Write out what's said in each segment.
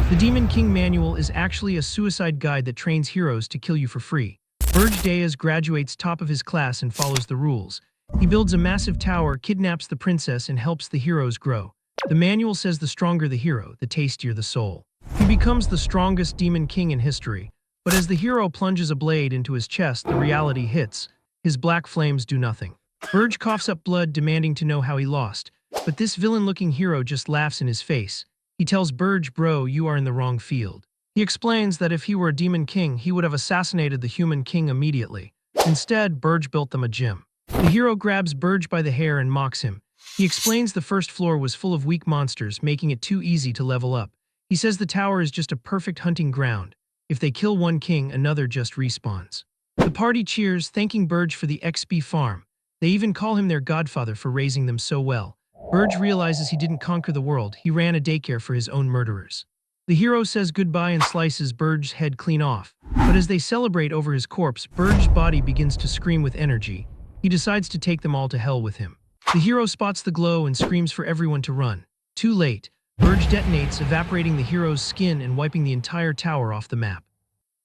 The Demon King Manual is actually a suicide guide that trains heroes to kill you for free. Burj Dayas graduates top of his class and follows the rules. He builds a massive tower, kidnaps the princess, and helps the heroes grow. The manual says the stronger the hero, the tastier the soul. He becomes the strongest Demon King in history, but as the hero plunges a blade into his chest, the reality hits. His black flames do nothing. Burj coughs up blood, demanding to know how he lost, but this villain-looking hero just laughs in his face. He tells Burj, "Bro, you are in the wrong field." He explains that if he were a Demon King, he would have assassinated the human king immediately. Instead, Burj built them a gym. The hero grabs Burj by the hair and mocks him. He explains the first floor was full of weak monsters, making it too easy to level up. He says the tower is just a perfect hunting ground. If they kill one king, another just respawns. The party cheers, thanking Burj for the XP farm. They even call him their godfather for raising them so well. Burj realizes he didn't conquer the world, he ran a daycare for his own murderers. The hero says goodbye and slices Burj's head clean off. But as they celebrate over his corpse, Burj's body begins to scream with energy. He decides to take them all to hell with him. The hero spots the glow and screams for everyone to run. Too late. Burj detonates, evaporating the hero's skin and wiping the entire tower off the map.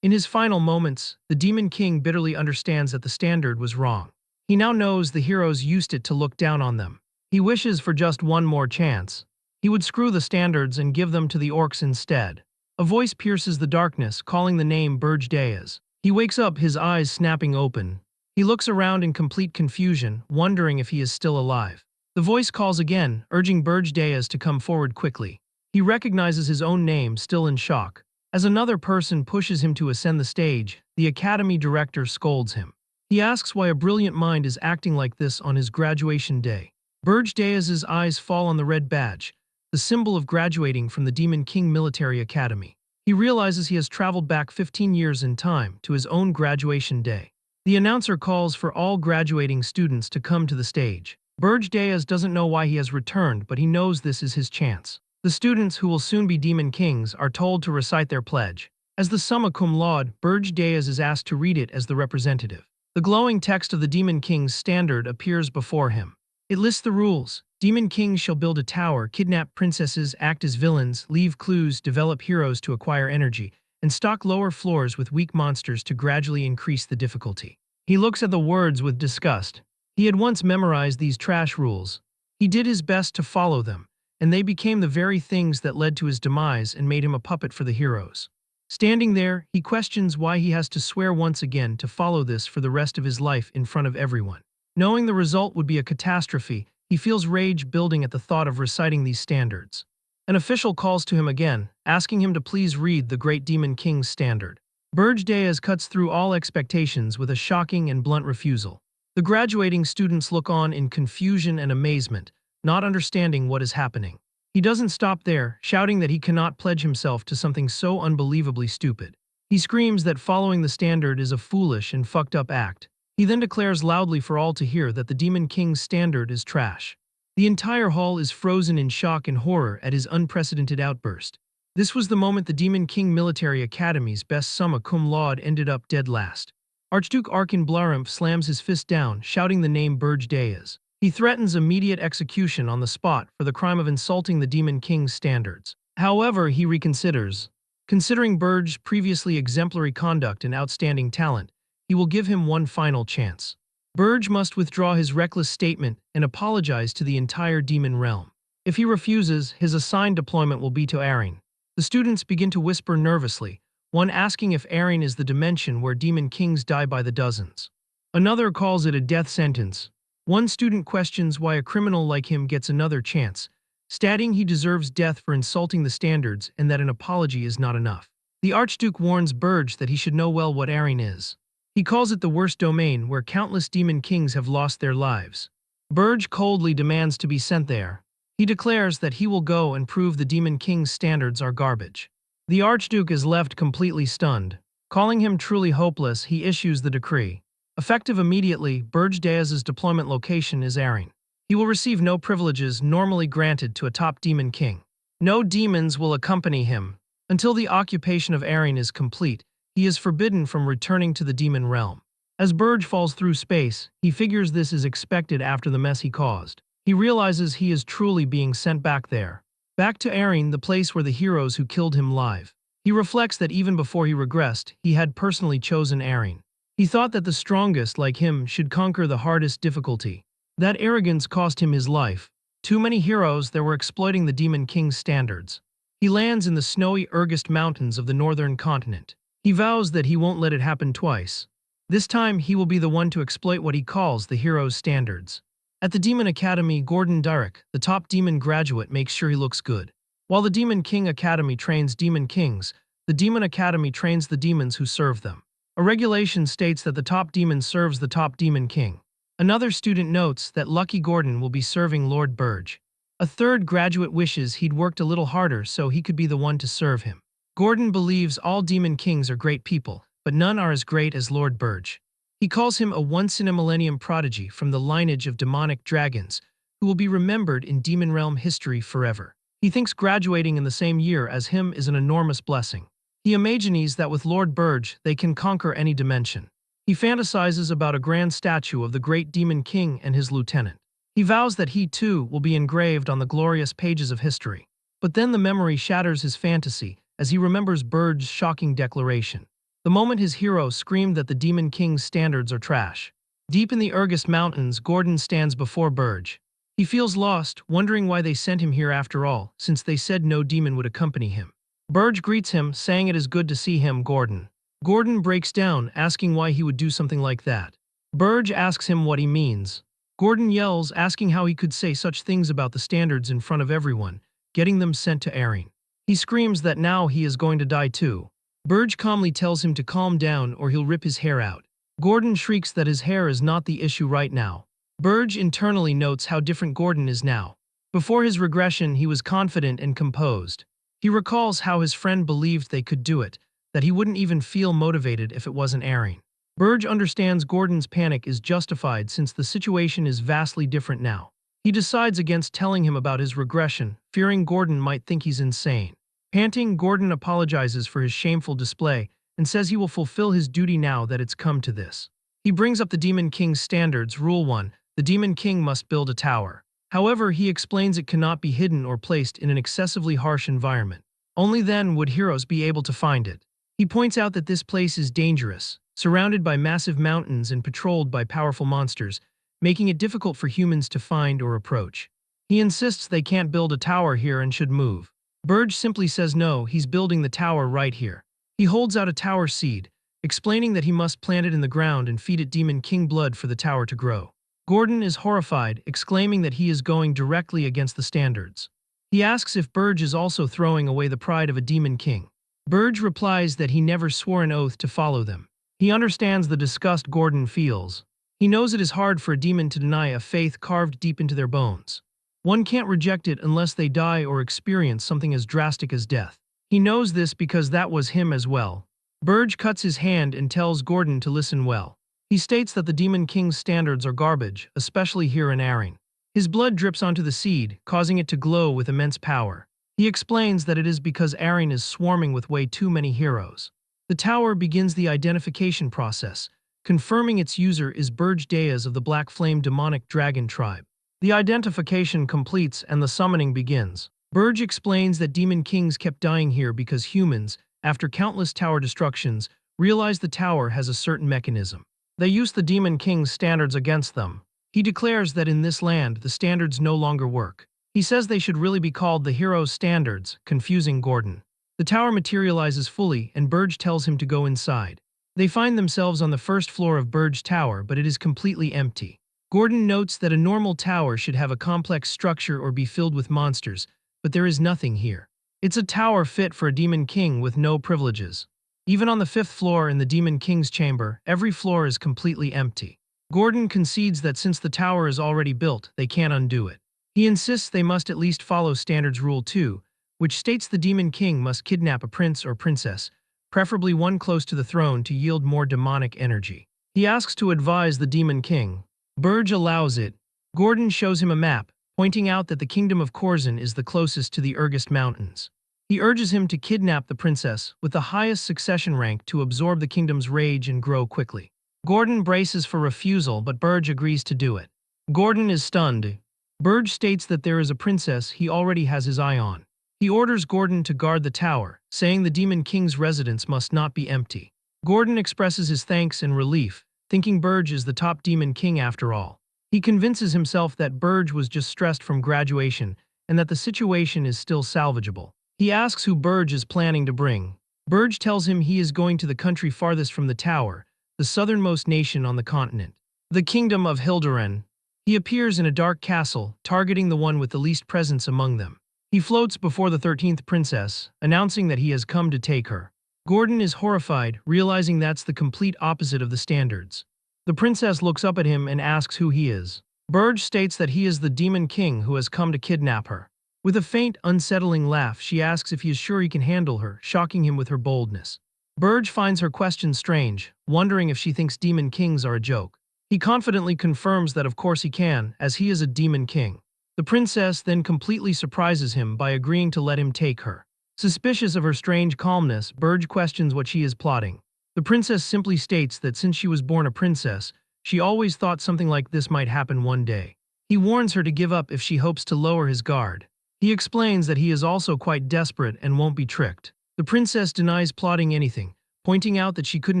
In his final moments, the Demon King bitterly understands that the standard was wrong. He now knows the heroes used it to look down on them. He wishes for just one more chance. He would screw the standards and give them to the orcs instead. A voice pierces the darkness, calling the name Burj Dayas. He wakes up, his eyes snapping open. He looks around in complete confusion, wondering if he is still alive. The voice calls again, urging Burj Dayas to come forward quickly. He recognizes his own name, still in shock. As another person pushes him to ascend the stage, the academy director scolds him. He asks why a brilliant mind is acting like this on his graduation day. Burj Dayas' eyes fall on the red badge, the symbol of graduating from the Demon King Military Academy. He realizes he has traveled back 15 years in time to his own graduation day. The announcer calls for all graduating students to come to the stage. Burj Dayas doesn't know why he has returned, but he knows this is his chance. The students, who will soon be Demon Kings, are told to recite their pledge. As the summa cum laude, Burj Dayas is asked to read it as the representative. The glowing text of the Demon King's standard appears before him. It lists the rules. Demon Kings shall build a tower, kidnap princesses, act as villains, leave clues, develop heroes to acquire energy, and stock lower floors with weak monsters to gradually increase the difficulty. He looks at the words with disgust. He had once memorized these trash rules. He did his best to follow them, and they became the very things that led to his demise and made him a puppet for the heroes. Standing there, he questions why he has to swear once again to follow this for the rest of his life in front of everyone. Knowing the result would be a catastrophe, he feels rage building at the thought of reciting these standards. An official calls to him again, asking him to please read the Great Demon King's standard. Burj Dayas cuts through all expectations with a shocking and blunt refusal. The graduating students look on in confusion and amazement, not understanding what is happening. He doesn't stop there, shouting that he cannot pledge himself to something so unbelievably stupid. He screams that following the standard is a foolish and fucked up act. He then declares loudly for all to hear that the Demon King's standard is trash. The entire hall is frozen in shock and horror at his unprecedented outburst. This was the moment the Demon King Military Academy's best summa cum laude ended up dead last. Archduke Arkin Blarumph slams his fist down, shouting the name Burj Dayas. He threatens immediate execution on the spot for the crime of insulting the Demon King's standards. However, he reconsiders. Considering Burj's previously exemplary conduct and outstanding talent, he will give him one final chance. Burj must withdraw his reckless statement and apologize to the entire demon realm. If he refuses, his assigned deployment will be to Aryn. The students begin to whisper nervously, one asking if Aryn is the dimension where demon kings die by the dozens. Another calls it a death sentence. One student questions why a criminal like him gets another chance, stating he deserves death for insulting the standards and that an apology is not enough. The Archduke warns Burj that he should know well what Aryn is. He calls it the worst domain where countless demon kings have lost their lives. Burj coldly demands to be sent there. He declares that he will go and prove the demon king's standards are garbage. The Archduke is left completely stunned. Calling him truly hopeless, he issues the decree. Effective immediately, Burj Dayas' deployment location is Aryn. He will receive no privileges normally granted to a top demon king. No demons will accompany him. Until the occupation of Aryn is complete, he is forbidden from returning to the demon realm. As Burj falls through space, he figures this is expected after the mess he caused. He realizes he is truly being sent back there. Back to Erin, the place where the heroes who killed him live. He reflects that even before he regressed, he had personally chosen Erin. He thought that the strongest, like him, should conquer the hardest difficulty. That arrogance cost him his life. Too many heroes that were exploiting the Demon King's standards. He lands in the snowy Urgest Mountains of the northern continent. He vows that he won't let it happen twice. This time, he will be the one to exploit what he calls the hero's standards. At the Demon Academy, Gordon Durek, the top demon graduate, makes sure he looks good. While the Demon King Academy trains demon kings, the Demon Academy trains the demons who serve them. A regulation states that the top demon serves the top demon king. Another student notes that Lucky Gordon will be serving Lord Burge. A third graduate wishes he'd worked a little harder so he could be the one to serve him. Gordon believes all demon kings are great people, but none are as great as Lord Burge. He calls him a once-in-a-millennium prodigy from the lineage of demonic dragons, who will be remembered in demon realm history forever. He thinks graduating in the same year as him is an enormous blessing. He imagines that with Lord Burge, they can conquer any dimension. He fantasizes about a grand statue of the great demon king and his lieutenant. He vows that he too will be engraved on the glorious pages of history. But then the memory shatters his fantasy as he remembers Burge's shocking declaration. The moment his hero screamed that the Demon King's standards are trash. Deep in the Urgest Mountains, Gordon stands before Burge. He feels lost, wondering why they sent him here after all, since they said no demon would accompany him. Burge greets him, saying it is good to see him, Gordon. Gordon breaks down, asking why he would do something like that. Burge asks him what he means. Gordon yells, asking how he could say such things about the standards in front of everyone, getting them sent to Erin. He screams that now he is going to die too. Burge calmly tells him to calm down or he'll rip his hair out. Gordon shrieks that his hair is not the issue right now. Burge internally notes how different Gordon is now. Before his regression, he was confident and composed. He recalls how his friend believed they could do it, that he wouldn't even feel motivated if it wasn't Erin. Burge understands Gordon's panic is justified since the situation is vastly different now. He decides against telling him about his regression, fearing Gordon might think he's insane. Panting, Gordon apologizes for his shameful display and says he will fulfill his duty now that it's come to this. He brings up the Demon King's standards. Rule 1. The Demon King must build a tower. However, he explains it cannot be hidden or placed in an excessively harsh environment. Only then would heroes be able to find it. He points out that this place is dangerous, surrounded by massive mountains and patrolled by powerful monsters, making it difficult for humans to find or approach. He insists they can't build a tower here and should move. Burge simply says no, he's building the tower right here. He holds out a tower seed, explaining that he must plant it in the ground and feed it Demon King blood for the tower to grow. Gordon is horrified, exclaiming that he is going directly against the standards. He asks if Burge is also throwing away the pride of a Demon King. Burge replies that he never swore an oath to follow them. He understands the disgust Gordon feels. He knows it is hard for a demon to deny a faith carved deep into their bones. One can't reject it unless they die or experience something as drastic as death. He knows this because that was him as well. Burge cuts his hand and tells Gordon to listen well. He states that the Demon King's standards are garbage, especially here in Erin. His blood drips onto the seed, causing it to glow with immense power. He explains that it is because Erin is swarming with way too many heroes. The tower begins the identification process, confirming its user is Burge Deas of the Black Flame Demonic Dragon Tribe. The identification completes and the summoning begins. Burge explains that Demon Kings kept dying here because humans, after countless tower destructions, realized the tower has a certain mechanism. They use the Demon King's standards against them. He declares that in this land, the standards no longer work. He says they should really be called the Hero's Standards, confusing Gordon. The tower materializes fully, and Burge tells him to go inside. They find themselves on the first floor of Burge Tower, but it is completely empty. Gordon notes that a normal tower should have a complex structure or be filled with monsters, but there is nothing here. It's a tower fit for a Demon King with no privileges. Even on the 5th floor in the Demon King's chamber, every floor is completely empty. Gordon concedes that since the tower is already built, they can't undo it. He insists they must at least follow Standards Rule 2, which states the Demon King must kidnap a prince or princess, preferably one close to the throne to yield more demonic energy. He asks to advise the Demon King. Burge allows it. Gordon shows him a map, pointing out that the kingdom of Corzin is the closest to the Urgest Mountains. He urges him to kidnap the princess with the highest succession rank to absorb the kingdom's rage and grow quickly. Gordon braces for refusal, but Burge agrees to do it. Gordon is stunned. Burge states that there is a princess he already has his eye on. He orders Gordon to guard the tower, saying the Demon King's residence must not be empty. Gordon expresses his thanks and relief, thinking Burge is the top Demon King after all. He convinces himself that Burge was just stressed from graduation and that the situation is still salvageable. He asks who Burge is planning to bring. Burge tells him he is going to the country farthest from the tower, the southernmost nation on the continent, the Kingdom of Hilderan. He appears in a dark castle, targeting the one with the least presence among them. He floats before the 13th princess, announcing that he has come to take her. Gordon is horrified, realizing that's the complete opposite of the standards. The princess looks up at him and asks who he is. Burge states that he is the Demon King who has come to kidnap her. With a faint, unsettling laugh, she asks if he is sure he can handle her, shocking him with her boldness. Burge finds her question strange, wondering if she thinks Demon Kings are a joke. He confidently confirms that of course he can, as he is a Demon King. The princess then completely surprises him by agreeing to let him take her. Suspicious of her strange calmness, Burge questions what she is plotting. The princess simply states that since she was born a princess, she always thought something like this might happen one day. He warns her to give up if she hopes to lower his guard. He explains that he is also quite desperate and won't be tricked. The princess denies plotting anything, pointing out that she couldn't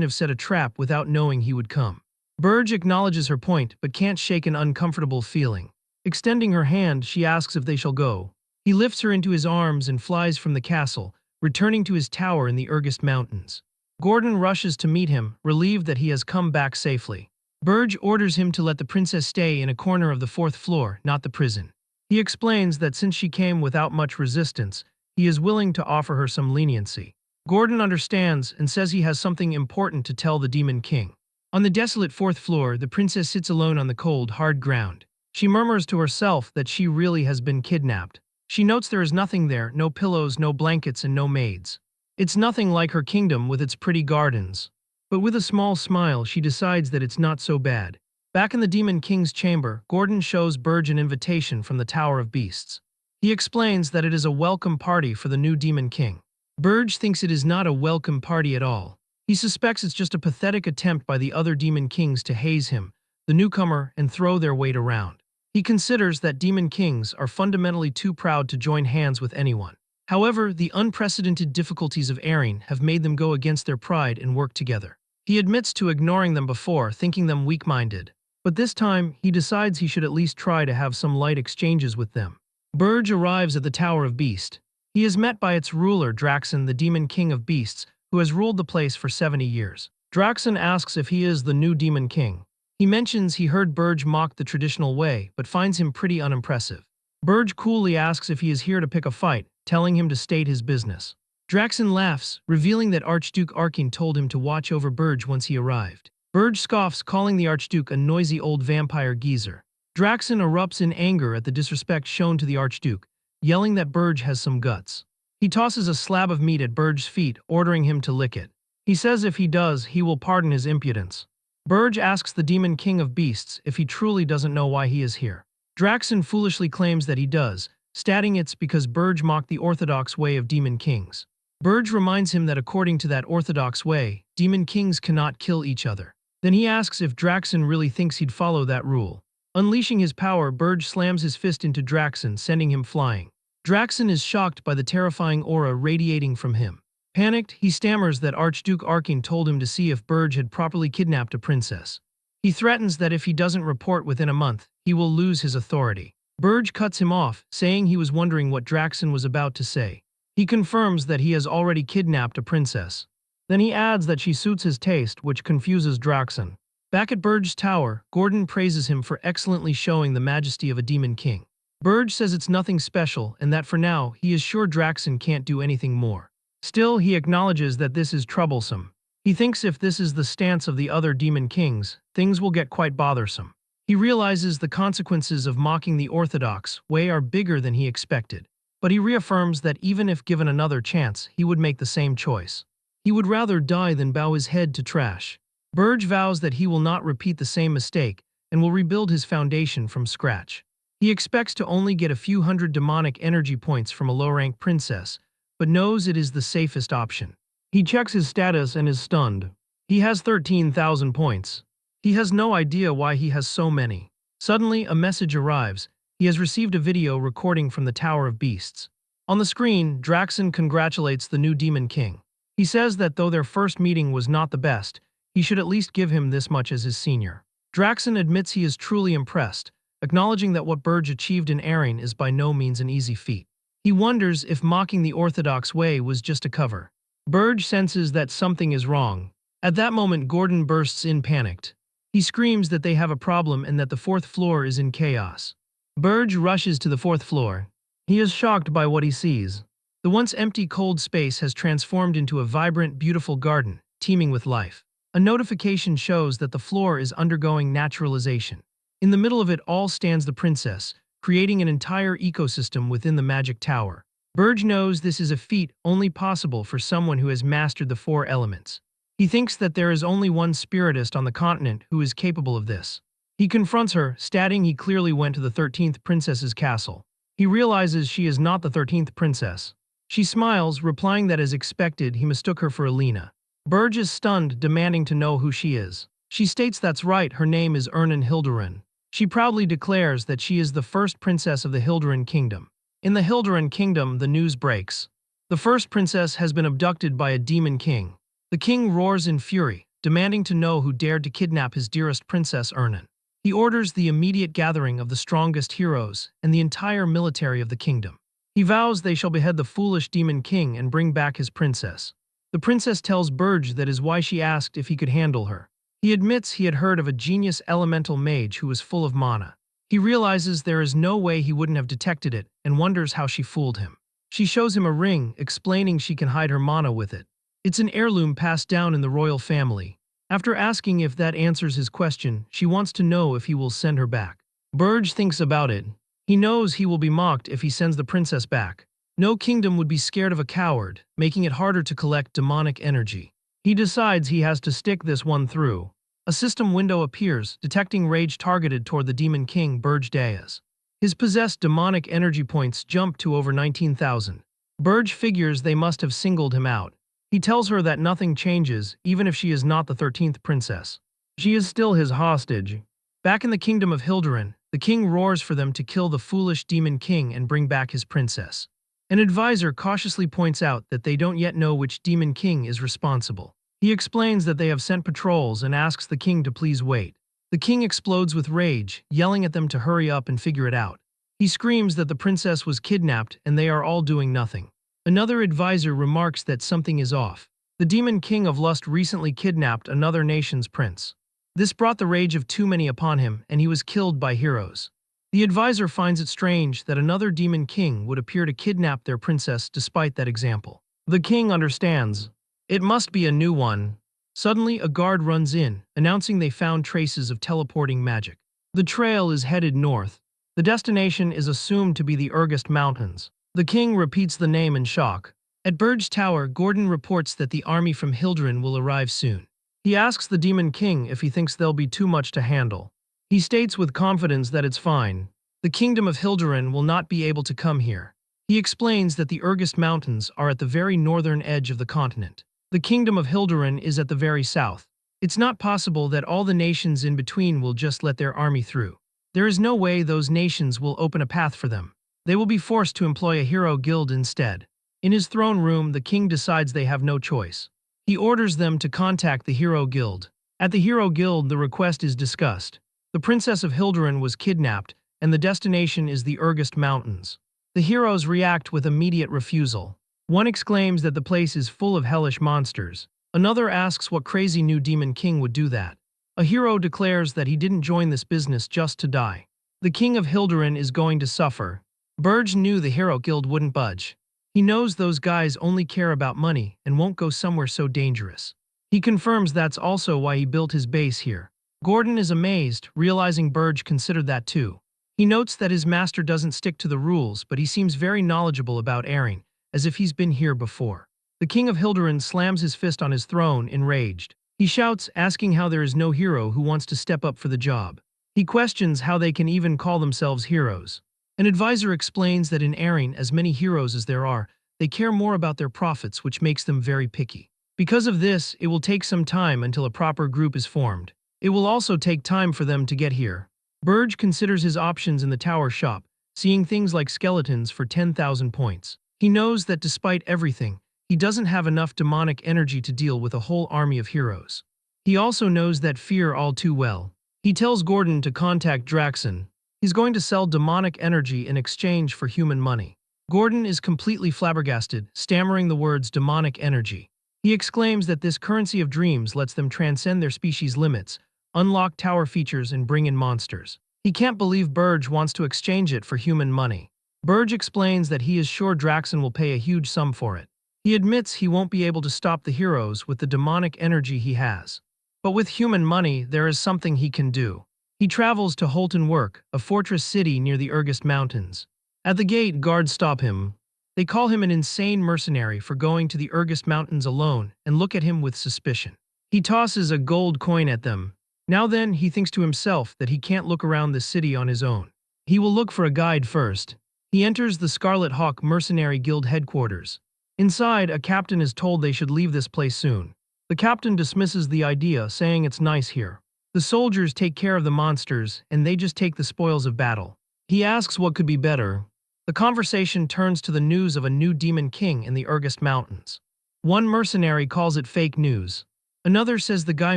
have set a trap without knowing he would come. Burge acknowledges her point but can't shake an uncomfortable feeling. Extending her hand, she asks if they shall go. He lifts her into his arms and flies from the castle, returning to his tower in the Urgest Mountains. Gordon rushes to meet him, relieved that he has come back safely. Burge orders him to let the princess stay in a corner of the 4th floor, not the prison. He explains that since she came without much resistance, he is willing to offer her some leniency. Gordon understands and says he has something important to tell the Demon King. On the desolate 4th floor, the princess sits alone on the cold, hard ground. She murmurs to herself that she really has been kidnapped. She notes there is nothing there, no pillows, no blankets, and no maids. It's nothing like her kingdom with its pretty gardens. But with a small smile, she decides that it's not so bad. Back in the Demon King's chamber, Gordon shows Burge an invitation from the Tower of Beasts. He explains that it is a welcome party for the new Demon King. Burge thinks it is not a welcome party at all. He suspects it's just a pathetic attempt by the other Demon Kings to haze him, the newcomer, and throw their weight around. He considers that Demon Kings are fundamentally too proud to join hands with anyone. However, the unprecedented difficulties of Erin have made them go against their pride and work together. He admits to ignoring them before, thinking them weak-minded. But this time, he decides he should at least try to have some light exchanges with them. Burge arrives at the Tower of Beast. He is met by its ruler, Draxon, the Demon King of Beasts, who has ruled the place for 70 years. Draxon asks if he is the new Demon King. He mentions he heard Burge mock the traditional way, but finds him pretty unimpressive. Burge coolly asks if he is here to pick a fight, telling him to state his business. Draxon laughs, revealing that Archduke Arkane told him to watch over Burge once he arrived. Burge scoffs, calling the Archduke a noisy old vampire geezer. Draxon erupts in anger at the disrespect shown to the Archduke, yelling that Burge has some guts. He tosses a slab of meat at Burge's feet, ordering him to lick it. He says if he does, he will pardon his impudence. Burge asks the Demon King of Beasts if he truly doesn't know why he is here. Draxon foolishly claims that he does, stating it's because Burge mocked the orthodox way of Demon Kings. Burge reminds him that according to that orthodox way, Demon Kings cannot kill each other. Then he asks if Draxon really thinks he'd follow that rule. Unleashing his power, Burge slams his fist into Draxon, sending him flying. Draxon is shocked by the terrifying aura radiating from him. Panicked, he stammers that Archduke Arkane told him to see if Burge had properly kidnapped a princess. He threatens that if he doesn't report within a month, he will lose his authority. Burge cuts him off, saying he was wondering what Draxon was about to say. He confirms that he has already kidnapped a princess. Then he adds that she suits his taste, which confuses Draxon. Back at Burge's tower, Gordon praises him for excellently showing the majesty of a Demon King. Burge says it's nothing special and that for now, he is sure Draxon can't do anything more. Still, he acknowledges that this is troublesome. He thinks if this is the stance of the other Demon Kings, things will get quite bothersome. He realizes the consequences of mocking the orthodox way are bigger than he expected. But he reaffirms that even if given another chance, he would make the same choice. He would rather die than bow his head to trash. Burge vows that he will not repeat the same mistake and will rebuild his foundation from scratch. He expects to only get a few hundred demonic energy points from a low-ranked princess, but knows it is the safest option. He checks his status and is stunned. He has 13,000 points. He has no idea why he has so many. Suddenly, a message arrives, He has received a video recording from the Tower of Beasts. On the screen, Draxon congratulates the new Demon King. He says that though their first meeting was not the best, he should at least give him this much as his senior. Draxon admits he is truly impressed, acknowledging that what Burge achieved in Eren is by no means an easy feat. He wonders if mocking the orthodox way was just a cover. Burge senses that something is wrong. At that moment, Gordon bursts in panicked. He screams that they have a problem and that the fourth floor is in chaos. Burge rushes to the fourth floor. He is shocked by what he sees. The once empty cold space has transformed into a vibrant, beautiful garden, teeming with life. A notification shows that the floor is undergoing naturalization. In the middle of it all stands the princess, creating an entire ecosystem within the magic tower. Burge knows this is a feat only possible for someone who has mastered the four elements. He thinks that there is only one spiritist on the continent who is capable of this. He confronts her, stating he clearly went to the 13th princess's castle. He realizes she is not the 13th princess. She smiles, replying that as expected he mistook her for Alina. Burge is stunned, demanding to know who she is. She states that's right, her name is Ernan Hildurin. She proudly declares that she is the first princess of the Hildurin kingdom. In the Hildurin kingdom, the news breaks. The first princess has been abducted by a demon king. The king roars in fury, demanding to know who dared to kidnap his dearest princess Ernan. He orders the immediate gathering of the strongest heroes and the entire military of the kingdom. He vows they shall behead the foolish demon king and bring back his princess. The princess tells Burge that is why she asked if he could handle her. He admits he had heard of a genius elemental mage who was full of mana. He realizes there is no way he wouldn't have detected it and wonders how she fooled him. She shows him a ring, explaining she can hide her mana with it. It's an heirloom passed down in the royal family. After asking if that answers his question, she wants to know if he will send her back. Burge thinks about it. He knows he will be mocked if he sends the princess back. No kingdom would be scared of a coward, making it harder to collect demonic energy. He decides he has to stick this one through. A system window appears, detecting rage targeted toward the demon king Burge Diaz. His possessed demonic energy points jump to over 19,000. Burge figures they must have singled him out. He tells her that nothing changes, even if she is not the 13th princess. She is still his hostage. Back in the kingdom of Hildurin, the king roars for them to kill the foolish demon king and bring back his princess. An advisor cautiously points out that they don't yet know which demon king is responsible. He explains that they have sent patrols and asks the king to please wait. The king explodes with rage, yelling at them to hurry up and figure it out. He screams that the princess was kidnapped and they are all doing nothing. Another advisor remarks that something is off. The demon king of lust recently kidnapped another nation's prince. This brought the rage of too many upon him, and he was killed by heroes. The advisor finds it strange that another demon king would appear to kidnap their princess despite that example. The king understands. It must be a new one. Suddenly, a guard runs in, announcing they found traces of teleporting magic. The trail is headed north. The destination is assumed to be the Urgest Mountains. The king repeats the name in shock. At Burge Tower, Gordon reports that the army from Hildurin will arrive soon. He asks the demon king if he thinks they'll be too much to handle. He states with confidence that it's fine. The kingdom of Hildurin will not be able to come here. He explains that the Urgest Mountains are at the very northern edge of the continent. The kingdom of Hildurin is at the very south. It's not possible that all the nations in between will just let their army through. There is no way those nations will open a path for them. They will be forced to employ a hero guild instead. In his throne room, the king decides they have no choice. He orders them to contact the hero guild. At the hero guild, the request is discussed. The princess of Hildurin was kidnapped, and the destination is the Urgest Mountains. The heroes react with immediate refusal. One exclaims that the place is full of hellish monsters. Another asks what crazy new demon king would do that. A hero declares that he didn't join this business just to die. The king of Hildurin is going to suffer. Burge knew the hero guild wouldn't budge. He knows those guys only care about money and won't go somewhere so dangerous. He confirms that's also why he built his base here. Gordon is amazed, realizing Burge considered that too. He notes that his master doesn't stick to the rules, but he seems very knowledgeable about Eren, as if he's been here before. The king of Hildurin slams his fist on his throne, enraged. He shouts, asking how there is no hero who wants to step up for the job. He questions how they can even call themselves heroes. An advisor explains that in Eren, as many heroes as there are, they care more about their profits, which makes them very picky. Because of this, it will take some time until a proper group is formed. It will also take time for them to get here. Burge considers his options in the tower shop, seeing things like skeletons for 10,000 points. He knows that despite everything, he doesn't have enough demonic energy to deal with a whole army of heroes. He also knows that fear all too well. He tells Gordon to contact Draxon. He's going to sell demonic energy in exchange for human money. Gordon is completely flabbergasted, stammering the words demonic energy. He exclaims that this currency of dreams lets them transcend their species' limits, unlock tower features, and bring in monsters. He can't believe Burge wants to exchange it for human money. Burge explains that he is sure Draxon will pay a huge sum for it. He admits he won't be able to stop the heroes with the demonic energy he has. But with human money, there is something he can do. He travels to Holton Work, a fortress city near the Urgest Mountains. At the gate, guards stop him. They call him an insane mercenary for going to the Urgest Mountains alone and look at him with suspicion. He tosses a gold coin at them. Now then, he thinks to himself that he can't look around the city on his own. He will look for a guide first. He enters the Scarlet Hawk Mercenary Guild headquarters. Inside, a captain is told they should leave this place soon. The captain dismisses the idea, saying it's nice here. The soldiers take care of the monsters, and they just take the spoils of battle. He asks what could be better. The conversation turns to the news of a new demon king in the Urgest Mountains. One mercenary calls it fake news. Another says the guy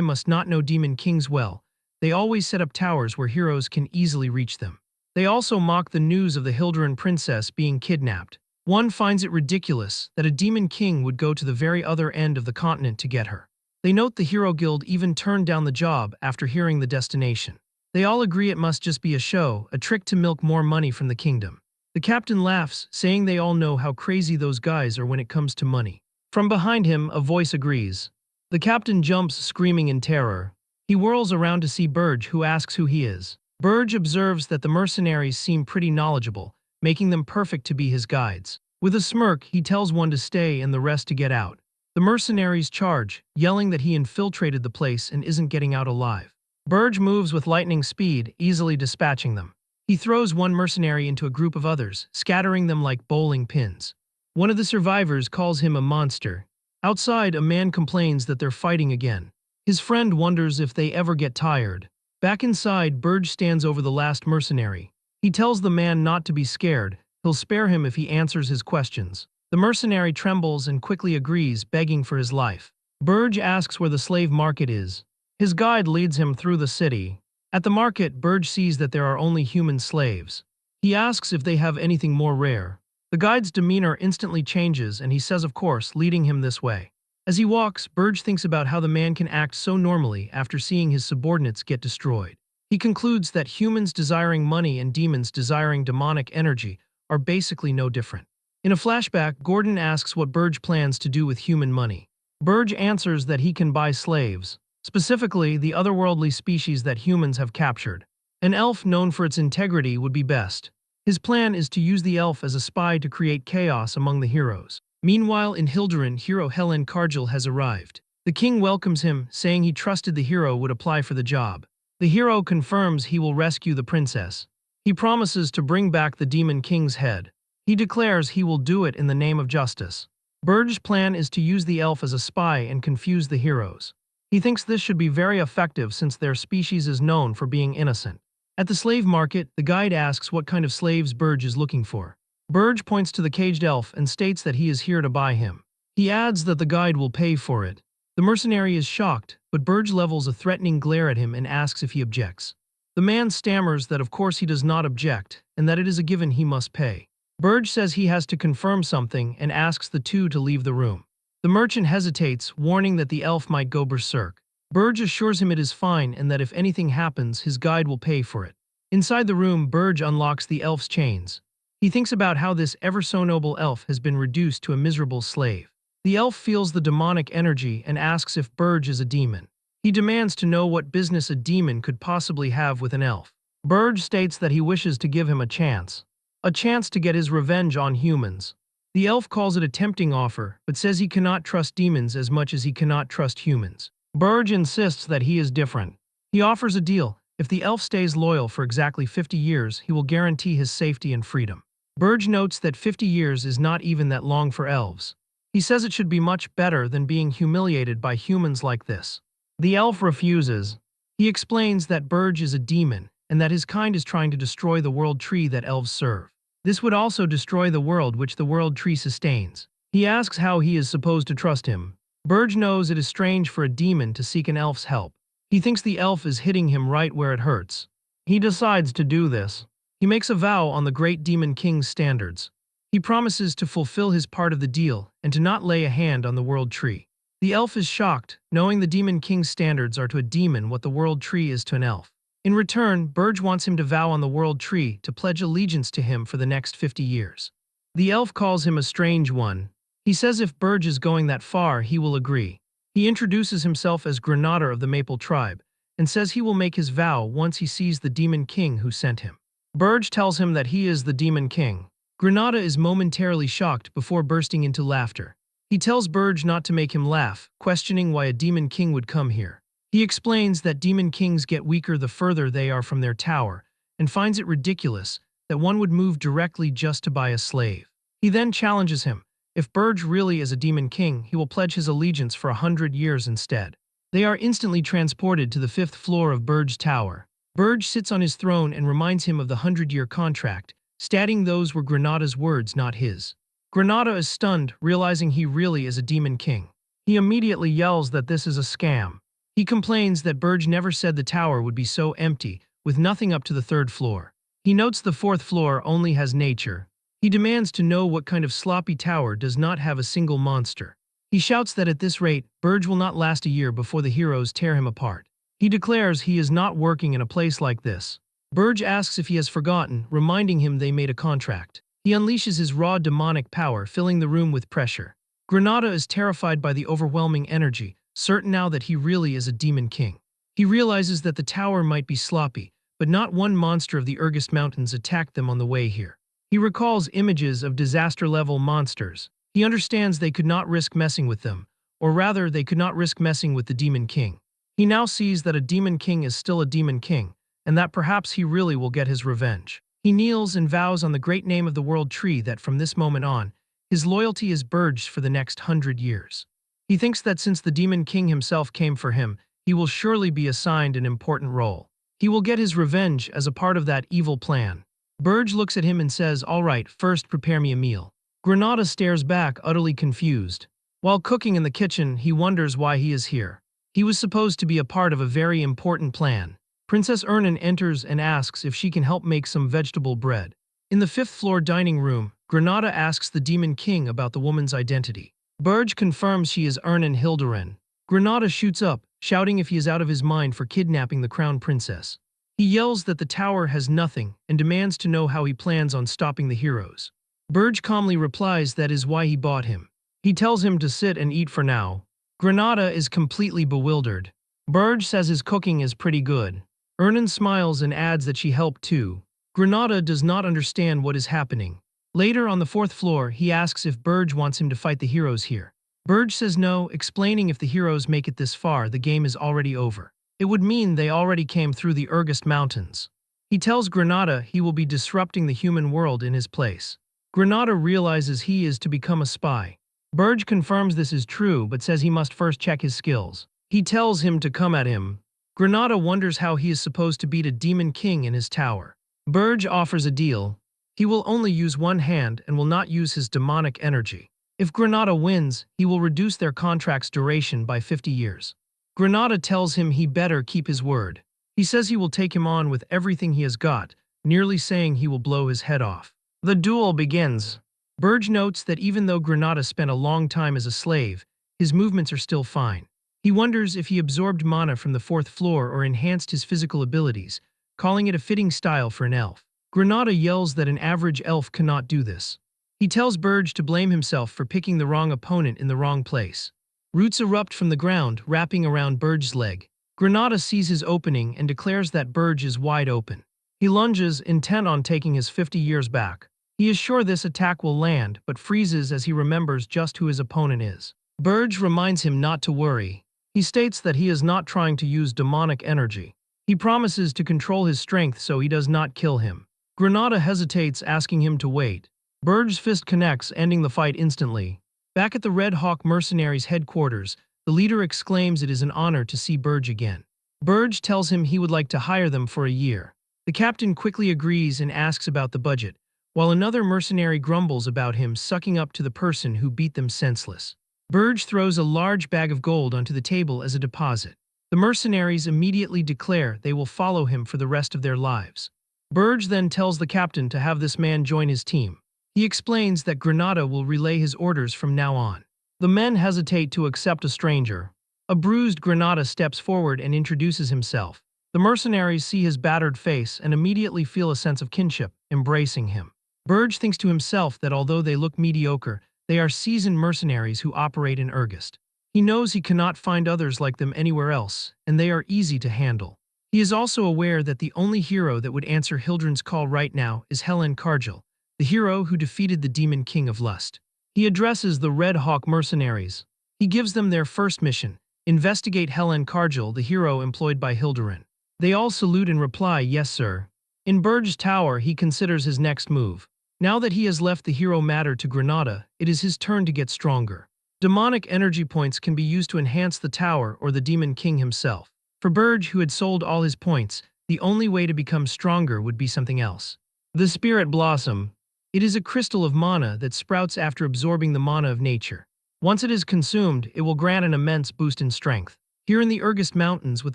must not know demon kings well. They always set up towers where heroes can easily reach them. They also mock the news of the Hilderan princess being kidnapped. One finds it ridiculous that a demon king would go to the very other end of the continent to get her. They note the Hero Guild even turned down the job after hearing the destination. They all agree it must just be a show, a trick to milk more money from the kingdom. The captain laughs, saying they all know how crazy those guys are when it comes to money. From behind him, a voice agrees. The captain jumps, screaming in terror. He whirls around to see Burge, who asks who he is. Burge observes that the mercenaries seem pretty knowledgeable, making them perfect to be his guides. With a smirk, he tells one to stay and the rest to get out. The mercenaries charge, yelling that he infiltrated the place and isn't getting out alive. Burge moves with lightning speed, easily dispatching them. He throws one mercenary into a group of others, scattering them like bowling pins. One of the survivors calls him a monster. Outside, a man complains that they're fighting again. His friend wonders if they ever get tired. Back inside, Burge stands over the last mercenary. He tells the man not to be scared. He'll spare him if he answers his questions. The mercenary trembles and quickly agrees, begging for his life. Burge asks where the slave market is. His guide leads him through the city. At the market, Burge sees that there are only human slaves. He asks if they have anything more rare. The guide's demeanor instantly changes and he says of course, leading him this way. As he walks, Burge thinks about how the man can act so normally after seeing his subordinates get destroyed. He concludes that humans desiring money and demons desiring demonic energy are basically no different. In a flashback, Gordon asks what Burge plans to do with human money. Burge answers that he can buy slaves, specifically the otherworldly species that humans have captured. An elf known for its integrity would be best. His plan is to use the elf as a spy to create chaos among the heroes. Meanwhile, in Hilderan, hero Helen Cargill has arrived. The king welcomes him, saying he trusted the hero would apply for the job. The hero confirms he will rescue the princess. He promises to bring back the demon king's head. He declares he will do it in the name of justice. Burge's plan is to use the elf as a spy and confuse the heroes. He thinks this should be very effective since their species is known for being innocent. At the slave market, the guide asks what kind of slaves Burge is looking for. Burge points to the caged elf and states that he is here to buy him. He adds that the guide will pay for it. The mercenary is shocked, but Burge levels a threatening glare at him and asks if he objects. The man stammers that of course he does not object, and that it is a given he must pay. Burge says he has to confirm something and asks the two to leave the room. The merchant hesitates, warning that the elf might go berserk. Burge assures him it is fine and that if anything happens, his guide will pay for it. Inside the room, Burge unlocks the elf's chains. He thinks about how this ever-so-noble elf has been reduced to a miserable slave. The elf feels the demonic energy and asks if Burge is a demon. He demands to know what business a demon could possibly have with an elf. Burge states that he wishes to give him a chance to get his revenge on humans. The elf calls it a tempting offer, but says he cannot trust demons as much as he cannot trust humans. Burge insists that he is different. He offers a deal. If the elf stays loyal for exactly 50 years, he will guarantee his safety and freedom. Burge notes that 50 years is not even that long for elves. He says it should be much better than being humiliated by humans like this. The elf refuses. He explains that Burge is a demon, and that his kind is trying to destroy the world tree that elves serve. This would also destroy the world which the world tree sustains. He asks how he is supposed to trust him. Burge knows it is strange for a demon to seek an elf's help. He thinks the elf is hitting him right where it hurts. He decides to do this. He makes a vow on the great demon king's standards. He promises to fulfill his part of the deal and to not lay a hand on the world tree. The elf is shocked, knowing the demon king's standards are to a demon what the world tree is to an elf. In return, Burge wants him to vow on the world tree to pledge allegiance to him for the next 50 years. The elf calls him a strange one. He says if Burge is going that far, he will agree. He introduces himself as Granada of the Maple tribe and says he will make his vow once he sees the demon king who sent him. Burge tells him that he is the demon king. Granada is momentarily shocked before bursting into laughter. He tells Burge not to make him laugh, questioning why a demon king would come here. He explains that demon kings get weaker the further they are from their tower, and finds it ridiculous that one would move directly just to buy a slave. He then challenges him. If Burge really is a demon king, he will pledge his allegiance for 100 years instead. They are instantly transported to the 5th floor of Burge's tower. Burge sits on his throne and reminds him of the 100-year contract, stating those were Granada's words, not his. Granada is stunned, realizing he really is a demon king. He immediately yells that this is a scam. He complains that Burge never said the tower would be so empty, with nothing up to the 3rd floor. He notes the 4th floor only has nature. He demands to know what kind of sloppy tower does not have a single monster. He shouts that at this rate, Burge will not last a year before the heroes tear him apart. He declares he is not working in a place like this. Burge asks if he has forgotten, reminding him they made a contract. He unleashes his raw demonic power, filling the room with pressure. Granada is terrified by the overwhelming energy, certain now that he really is a demon king. He realizes that the tower might be sloppy, but not one monster of the Urgest Mountains attacked them on the way here. He recalls images of disaster-level monsters. He understands they could not risk messing with them, or rather, they could not risk messing with the demon king. He now sees that a demon king is still a demon king, and that perhaps he really will get his revenge. He kneels and vows on the great name of the world tree that from this moment on, his loyalty is Burge's for the next 100 years. He thinks that since the demon king himself came for him, he will surely be assigned an important role. He will get his revenge as a part of that evil plan. Burge looks at him and says, "All right, first prepare me a meal." Granada stares back, utterly confused. While cooking in the kitchen, he wonders why he is here. He was supposed to be a part of a very important plan. Princess Ernan enters and asks if she can help make some vegetable bread. In the 5th floor dining room, Granada asks the demon king about the woman's identity. Burge confirms she is Ernan Hilderin. Granada shoots up, shouting if he is out of his mind for kidnapping the crown princess. He yells that the tower has nothing and demands to know how he plans on stopping the heroes. Burge calmly replies that is why he bought him. He tells him to sit and eat for now. Granada is completely bewildered. Burge says his cooking is pretty good. Ernan smiles and adds that she helped too. Granada does not understand what is happening. Later on the 4th floor, he asks if Burge wants him to fight the heroes here. Burge says no, explaining if the heroes make it this far, the game is already over. It would mean they already came through the Urgest Mountains. He tells Granada he will be disrupting the human world in his place. Granada realizes he is to become a spy. Burge confirms this is true but says he must first check his skills. He tells him to come at him. Granada wonders how he is supposed to beat a demon king in his tower. Burge offers a deal. He will only use one hand and will not use his demonic energy. If Granada wins, he will reduce their contract's duration by 50 years. Granada tells him he better keep his word. He says he will take him on with everything he has got, nearly saying he will blow his head off. The duel begins. Burge notes that even though Granada spent a long time as a slave, his movements are still fine. He wonders if he absorbed mana from the 4th floor or enhanced his physical abilities, calling it a fitting style for an elf. Granada yells that an average elf cannot do this. He tells Burge to blame himself for picking the wrong opponent in the wrong place. Roots erupt from the ground, wrapping around Burge's leg. Granada sees his opening and declares that Burge is wide open. He lunges, intent on taking his 50 years back. He is sure this attack will land, but freezes as he remembers just who his opponent is. Burge reminds him not to worry. He states that he is not trying to use demonic energy. He promises to control his strength so he does not kill him. Granada hesitates, asking him to wait. Burge's fist connects, ending the fight instantly. Back at the Red Hawk mercenaries' headquarters, the leader exclaims it is an honor to see Burge again. Burge tells him he would like to hire them for a year. The captain quickly agrees and asks about the budget, while another mercenary grumbles about him sucking up to the person who beat them senseless. Burge throws a large bag of gold onto the table as a deposit. The mercenaries immediately declare they will follow him for the rest of their lives. Burge then tells the captain to have this man join his team. He explains that Granada will relay his orders from now on. The men hesitate to accept a stranger. A bruised Granada steps forward and introduces himself. The mercenaries see his battered face and immediately feel a sense of kinship, embracing him. Burge thinks to himself that although they look mediocre, they are seasoned mercenaries who operate in Urgest. He knows he cannot find others like them anywhere else, and they are easy to handle. He is also aware that the only hero that would answer Hildren's call right now is Helen Cargill, the hero who defeated the Demon King of Lust. He addresses the Red Hawk mercenaries. He gives them their first mission: investigate Helen Cargill, the hero employed by Hilderin. They all salute and reply, "Yes, sir." In Burge's tower, he considers his next move. Now that he has left the hero matter to Granada, it is his turn to get stronger. Demonic energy points can be used to enhance the tower or the Demon King himself. For Burge, who had sold all his points, the only way to become stronger would be something else. The Spirit Blossom. It is a crystal of mana that sprouts after absorbing the mana of nature. Once it is consumed, it will grant an immense boost in strength. Here in the Urgest Mountains, with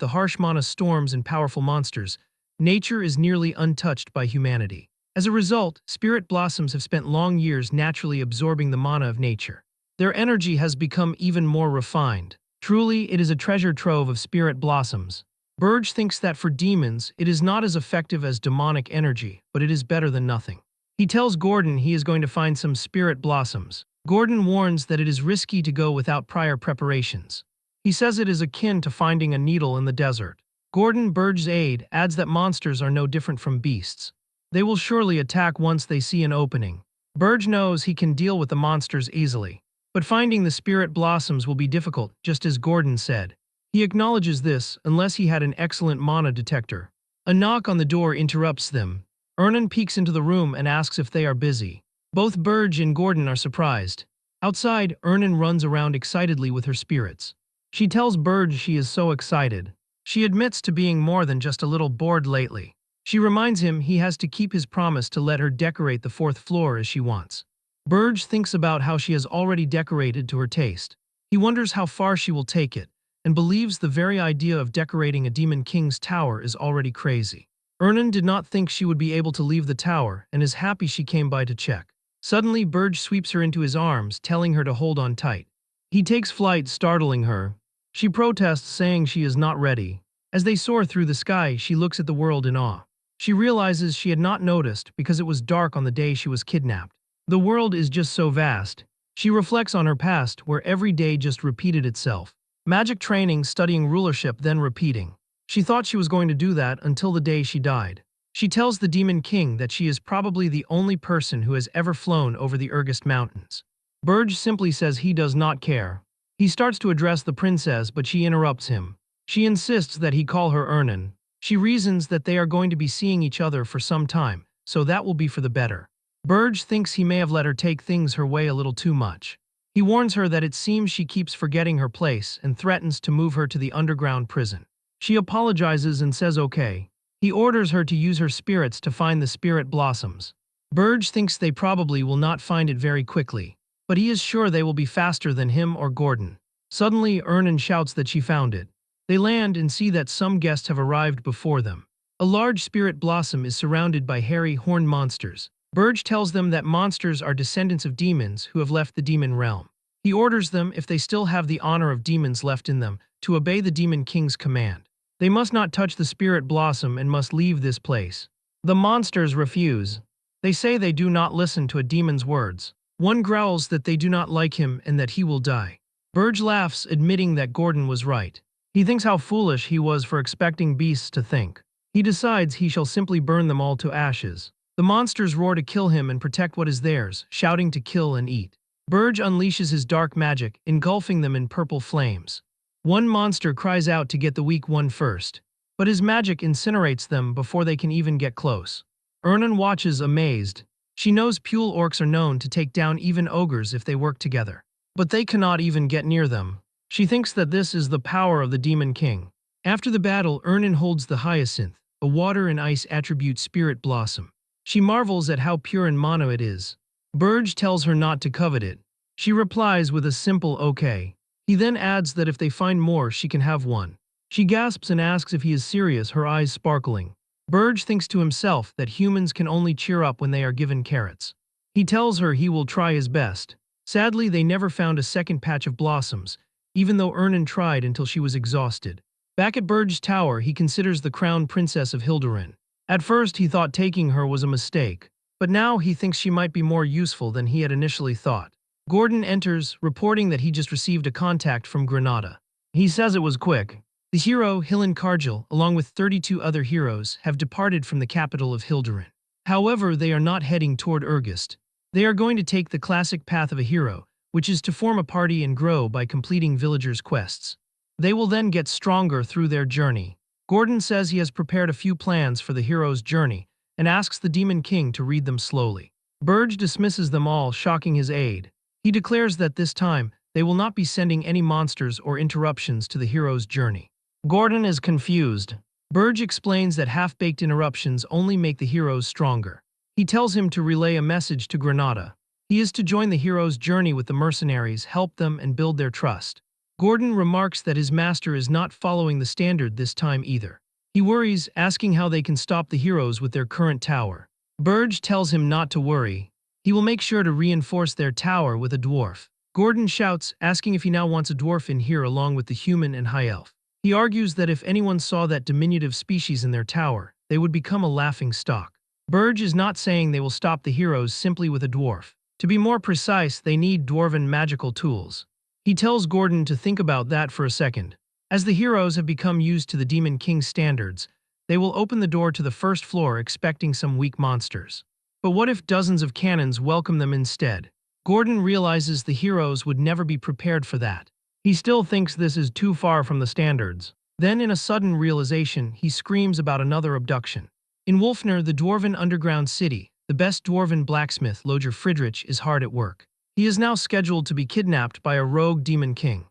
the harsh mana storms and powerful monsters, nature is nearly untouched by humanity. As a result, spirit blossoms have spent long years naturally absorbing the mana of nature. Their energy has become even more refined. Truly, it is a treasure trove of spirit blossoms. Burge thinks that for demons, it is not as effective as demonic energy, but it is better than nothing. He tells Gordon he is going to find some spirit blossoms. Gordon warns that it is risky to go without prior preparations. He says it is akin to finding a needle in the desert. Gordon, Burge's aide, adds that monsters are no different from beasts. They will surely attack once they see an opening. Burge knows he can deal with the monsters easily. But finding the spirit blossoms will be difficult, just as Gordon said. He acknowledges this unless he had an excellent mana detector. A knock on the door interrupts them. Ernan peeks into the room and asks if they are busy. Both Burge and Gordon are surprised. Outside, Ernan runs around excitedly with her spirits. She tells Burge she is so excited. She admits to being more than just a little bored lately. She reminds him he has to keep his promise to let her decorate the 4th floor as she wants. Burge thinks about how she has already decorated to her taste. He wonders how far she will take it, and believes the very idea of decorating a Demon King's tower is already crazy. Ernan did not think she would be able to leave the tower and is happy she came by to check. Suddenly, Burge sweeps her into his arms, telling her to hold on tight. He takes flight, startling her. She protests, saying she is not ready. As they soar through the sky, she looks at the world in awe. She realizes she had not noticed because it was dark on the day she was kidnapped. The world is just so vast. She reflects on her past, where every day just repeated itself. Magic training, studying rulership, then repeating. She thought she was going to do that until the day she died. She tells the Demon King that she is probably the only person who has ever flown over the Urgest Mountains. Burge simply says he does not care. He starts to address the princess, but she interrupts him. She insists that he call her Ernan. She reasons that they are going to be seeing each other for some time, so that will be for the better. Burge thinks he may have let her take things her way a little too much. He warns her that it seems she keeps forgetting her place and threatens to move her to the underground prison. She apologizes and says okay. He orders her to use her spirits to find the spirit blossoms. Burge thinks they probably will not find it very quickly, but he is sure they will be faster than him or Gordon. Suddenly, Ernan shouts that she found it. They land and see that some guests have arrived before them. A large spirit blossom is surrounded by hairy, horned monsters. Burge tells them that monsters are descendants of demons who have left the demon realm. He orders them, if they still have the honor of demons left in them, to obey the Demon King's command. They must not touch the spirit blossom and must leave this place. The monsters refuse. They say they do not listen to a demon's words. One growls that they do not like him and that he will die. Burge laughs, admitting that Gordon was right. He thinks how foolish he was for expecting beasts to think. He decides he shall simply burn them all to ashes. The monsters roar to kill him and protect what is theirs, shouting to kill and eat. Burge unleashes his dark magic, engulfing them in purple flames. One monster cries out to get the weak one first, but his magic incinerates them before they can even get close. Ernan watches, amazed. She knows Pule orcs are known to take down even ogres if they work together, but they cannot even get near them. She thinks that this is the power of the Demon King. After the battle, Ernan holds the hyacinth. a water and ice attribute spirit blossom. She marvels at how pure and mono it is. Burge tells her not to covet it. She replies with a simple okay. He then adds that if they find more, she can have one. She gasps and asks if he is serious, her eyes sparkling. Burge thinks to himself that humans can only cheer up when they are given carrots. He tells her he will try his best. Sadly, they never found a second patch of blossoms, even though Ernan tried until she was exhausted. Back at Burge's tower, he considers the crown princess of Hilderin. At first, he thought taking her was a mistake, but now he thinks she might be more useful than he had initially thought. Gordon enters, reporting that he just received a contact from Granada. He says it was quick. The hero, Hillen Cargill, along with 32 other heroes, have departed from the capital of Hilderin. However, they are not heading toward Urgist. They are going to take the classic path of a hero, which is to form a party and grow by completing villagers' quests. They will then get stronger through their journey. Gordon says he has prepared a few plans for the hero's journey and asks the Demon King to read them slowly. Burge dismisses them all, shocking his aide. He declares that this time, they will not be sending any monsters or interruptions to the hero's journey. Gordon is confused. Burge explains that half-baked interruptions only make the heroes stronger. He tells him to relay a message to Granada. He is to join the hero's journey with the mercenaries, help them, and build their trust. Gordon remarks that his master is not following the standard this time either. He worries, asking how they can stop the heroes with their current tower. Burge tells him not to worry. He will make sure to reinforce their tower with a dwarf. Gordon shouts, asking if he now wants a dwarf in here along with the human and high elf. He argues that if anyone saw that diminutive species in their tower, they would become a laughing stock. Burge is not saying they will stop the heroes simply with a dwarf. To be more precise, they need dwarven magical tools. He tells Gordon to think about that for a second. As the heroes have become used to the Demon King's standards, they will open the door to the first floor expecting some weak monsters. But what if dozens of cannons welcome them instead? Gordon realizes the heroes would never be prepared for that. He still thinks this is too far from the standards. Then, in a sudden realization, he screams about another abduction. In Wolfner, the dwarven underground city, the best dwarven blacksmith, Loger Friedrich, is hard at work. He is now scheduled to be kidnapped by a rogue demon king.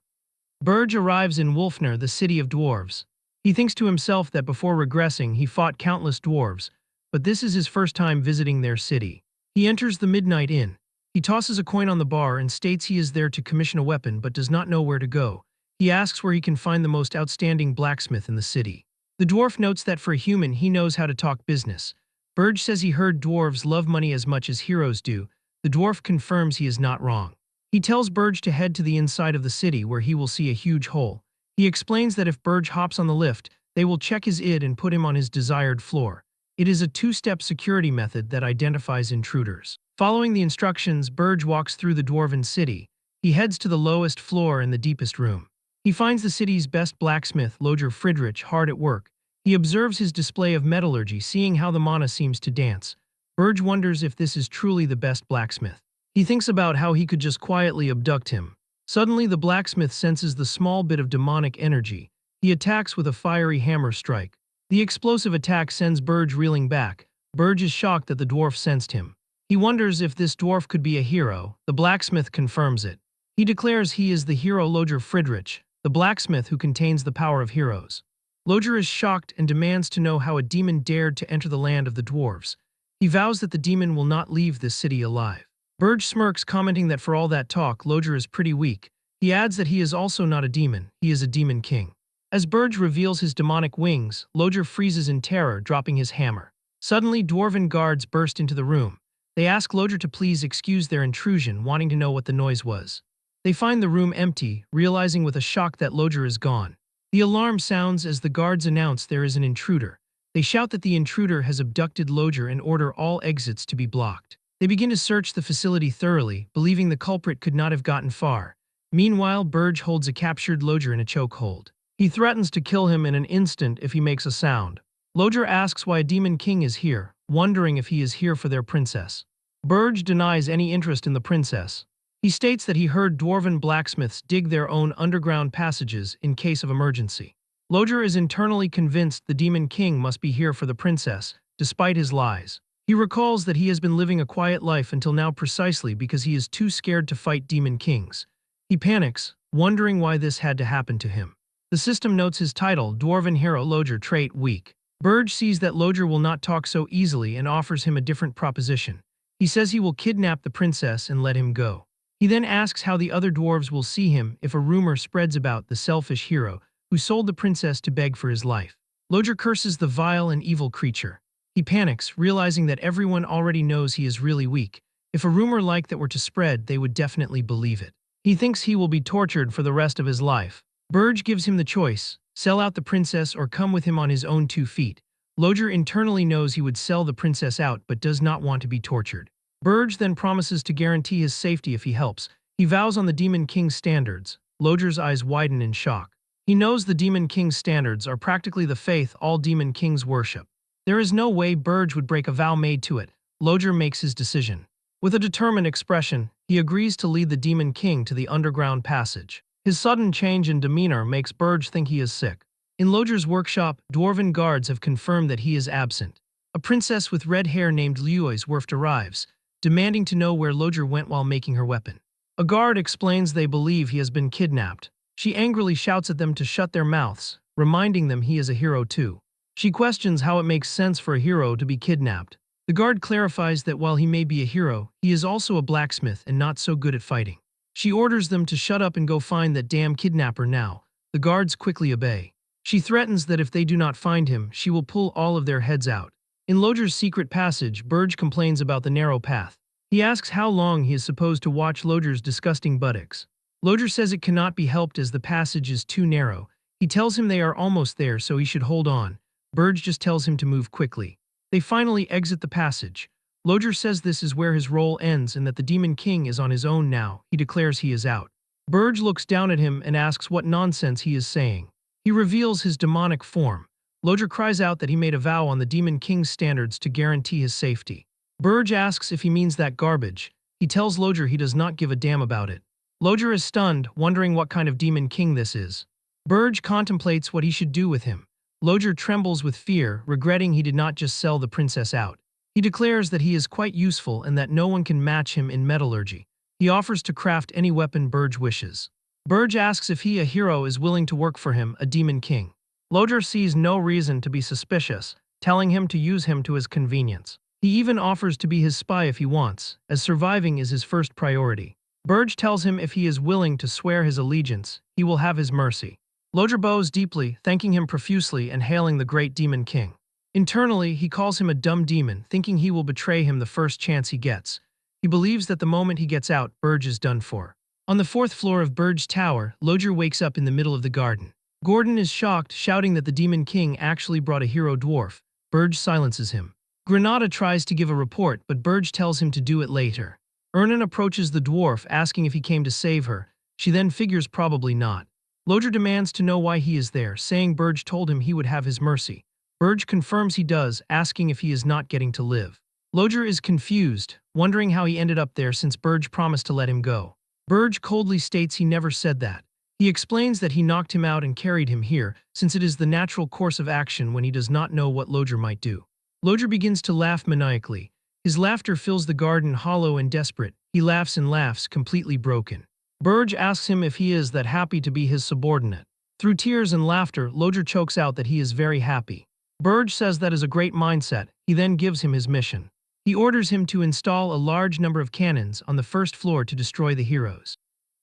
Burge arrives in Wolfner, the city of dwarves. He thinks to himself that before regressing, he fought countless dwarves, but this is his first time visiting their city. He enters the Midnight Inn. He tosses a coin on the bar and states he is there to commission a weapon but does not know where to go. He asks where he can find the most outstanding blacksmith in the city. The dwarf notes that for a human, he knows how to talk business. Burge says he heard dwarves love money as much as heroes do. The dwarf confirms he is not wrong. He tells Burge to head to the inside of the city where he will see a huge hole. He explains that if Burge hops on the lift, they will check his id and put him on his desired floor. It is a two-step security method that identifies intruders. Following the instructions, Burge walks through the dwarven city. He heads to the lowest floor in the deepest room. He finds the city's best blacksmith, Loger Friedrich, hard at work. He observes his display of metallurgy, seeing how the mana seems to dance. Burge wonders if this is truly the best blacksmith. He thinks about how he could just quietly abduct him. Suddenly, the blacksmith senses the small bit of demonic energy. He attacks with a fiery hammer strike. The explosive attack sends Burge reeling back. Burge is shocked that the dwarf sensed him. He wonders if this dwarf could be a hero. The blacksmith confirms it. He declares he is the hero Loger Friedrich, the blacksmith who contains the power of heroes. Loger is shocked and demands to know how a demon dared to enter the land of the dwarves. He vows that the demon will not leave this city alive. Burge smirks, commenting that for all that talk, Loger is pretty weak. He adds that he is also not a demon, he is a demon king. As Burge reveals his demonic wings, Loger freezes in terror, dropping his hammer. Suddenly, dwarven guards burst into the room. They ask Loger to please excuse their intrusion, wanting to know what the noise was. They find the room empty, realizing with a shock that Loger is gone. The alarm sounds as the guards announce there is an intruder. They shout that the intruder has abducted Loger and order all exits to be blocked. They begin to search the facility thoroughly, believing the culprit could not have gotten far. Meanwhile, Burge holds a captured Loger in a chokehold. He threatens to kill him in an instant if he makes a sound. Loger asks why a demon king is here, wondering if he is here for their princess. Burge denies any interest in the princess. He states that he heard dwarven blacksmiths dig their own underground passages in case of emergency. Loger is internally convinced the demon king must be here for the princess, despite his lies. He recalls that he has been living a quiet life until now precisely because he is too scared to fight demon kings. He panics, wondering why this had to happen to him. The system notes his title, Dwarven Hero Loger, trait weak. Burge sees that Lodger will not talk so easily and offers him a different proposition. He says he will kidnap the princess and let him go. He then asks how the other dwarves will see him if a rumor spreads about the selfish hero who sold the princess to beg for his life. Lodger curses the vile and evil creature. He panics, realizing that everyone already knows he is really weak. If a rumor like that were to spread, they would definitely believe it. He thinks he will be tortured for the rest of his life. Burge gives him the choice: sell out the princess or come with him on his own 2 feet. Lodger internally knows he would sell the princess out but does not want to be tortured. Burge then promises to guarantee his safety if he helps. He vows on the Demon King's standards. Lodger's eyes widen in shock. He knows the Demon King's standards are practically the faith all Demon Kings worship. There is no way Burge would break a vow made to it. Lodger makes his decision. With a determined expression, he agrees to lead the Demon King to the underground passage. His sudden change in demeanor makes Burge think he is sick. In Lodger's workshop, dwarven guards have confirmed that he is absent. A princess with red hair named Lioiswerft arrives, demanding to know where Lodger went while making her weapon. A guard explains they believe he has been kidnapped. She angrily shouts at them to shut their mouths, reminding them he is a hero too. She questions how it makes sense for a hero to be kidnapped. The guard clarifies that while he may be a hero, he is also a blacksmith and not so good at fighting. She orders them to shut up and go find that damn kidnapper now. The guards quickly obey. She threatens that if they do not find him, she will pull all of their heads out. In Lodger's secret passage, Burge complains about the narrow path. He asks how long he is supposed to watch Lodger's disgusting buttocks. Lodger says it cannot be helped as the passage is too narrow. He tells him they are almost there, so he should hold on. Burge just tells him to move quickly. They finally exit the passage. Lodger says this is where his role ends and that the Demon King is on his own now. He declares he is out. Burge looks down at him and asks what nonsense he is saying. He reveals his demonic form. Lodger cries out that he made a vow on the Demon King's standards to guarantee his safety. Burge asks if he means that garbage. He tells Lodger he does not give a damn about it. Lodger is stunned, wondering what kind of Demon King this is. Burge contemplates what he should do with him. Lodger trembles with fear, regretting he did not just sell the princess out. He declares that he is quite useful and that no one can match him in metallurgy. He offers to craft any weapon Burge wishes. Burge asks if he, a hero, is willing to work for him, a Demon King. Lodger sees no reason to be suspicious, telling him to use him to his convenience. He even offers to be his spy if he wants, as surviving is his first priority. Burge tells him if he is willing to swear his allegiance, he will have his mercy. Lodger bows deeply, thanking him profusely and hailing the great Demon King. Internally, he calls him a dumb demon, thinking he will betray him the first chance he gets. He believes that the moment he gets out, Burge is done for. On the 4th floor of Burge's tower, Lodger wakes up in the middle of the garden. Gordon is shocked, shouting that the Demon King actually brought a hero dwarf. Burge silences him. Granada tries to give a report, but Burge tells him to do it later. Ernan approaches the dwarf, asking if he came to save her. She then figures probably not. Lodger demands to know why he is there, saying Burge told him he would have his mercy. Burge confirms he does, asking if he is not getting to live. Lodger is confused, wondering how he ended up there since Burge promised to let him go. Burge coldly states he never said that. He explains that he knocked him out and carried him here, since it is the natural course of action when he does not know what Lodger might do. Lodger begins to laugh maniacally. His laughter fills the garden hollow and desperate. He laughs and laughs, completely broken. Burge asks him if he is that happy to be his subordinate. Through tears and laughter, Lodger chokes out that he is very happy. Burge says that is a great mindset. He then gives him his mission. He orders him to install a large number of cannons on the 1st floor to destroy the heroes.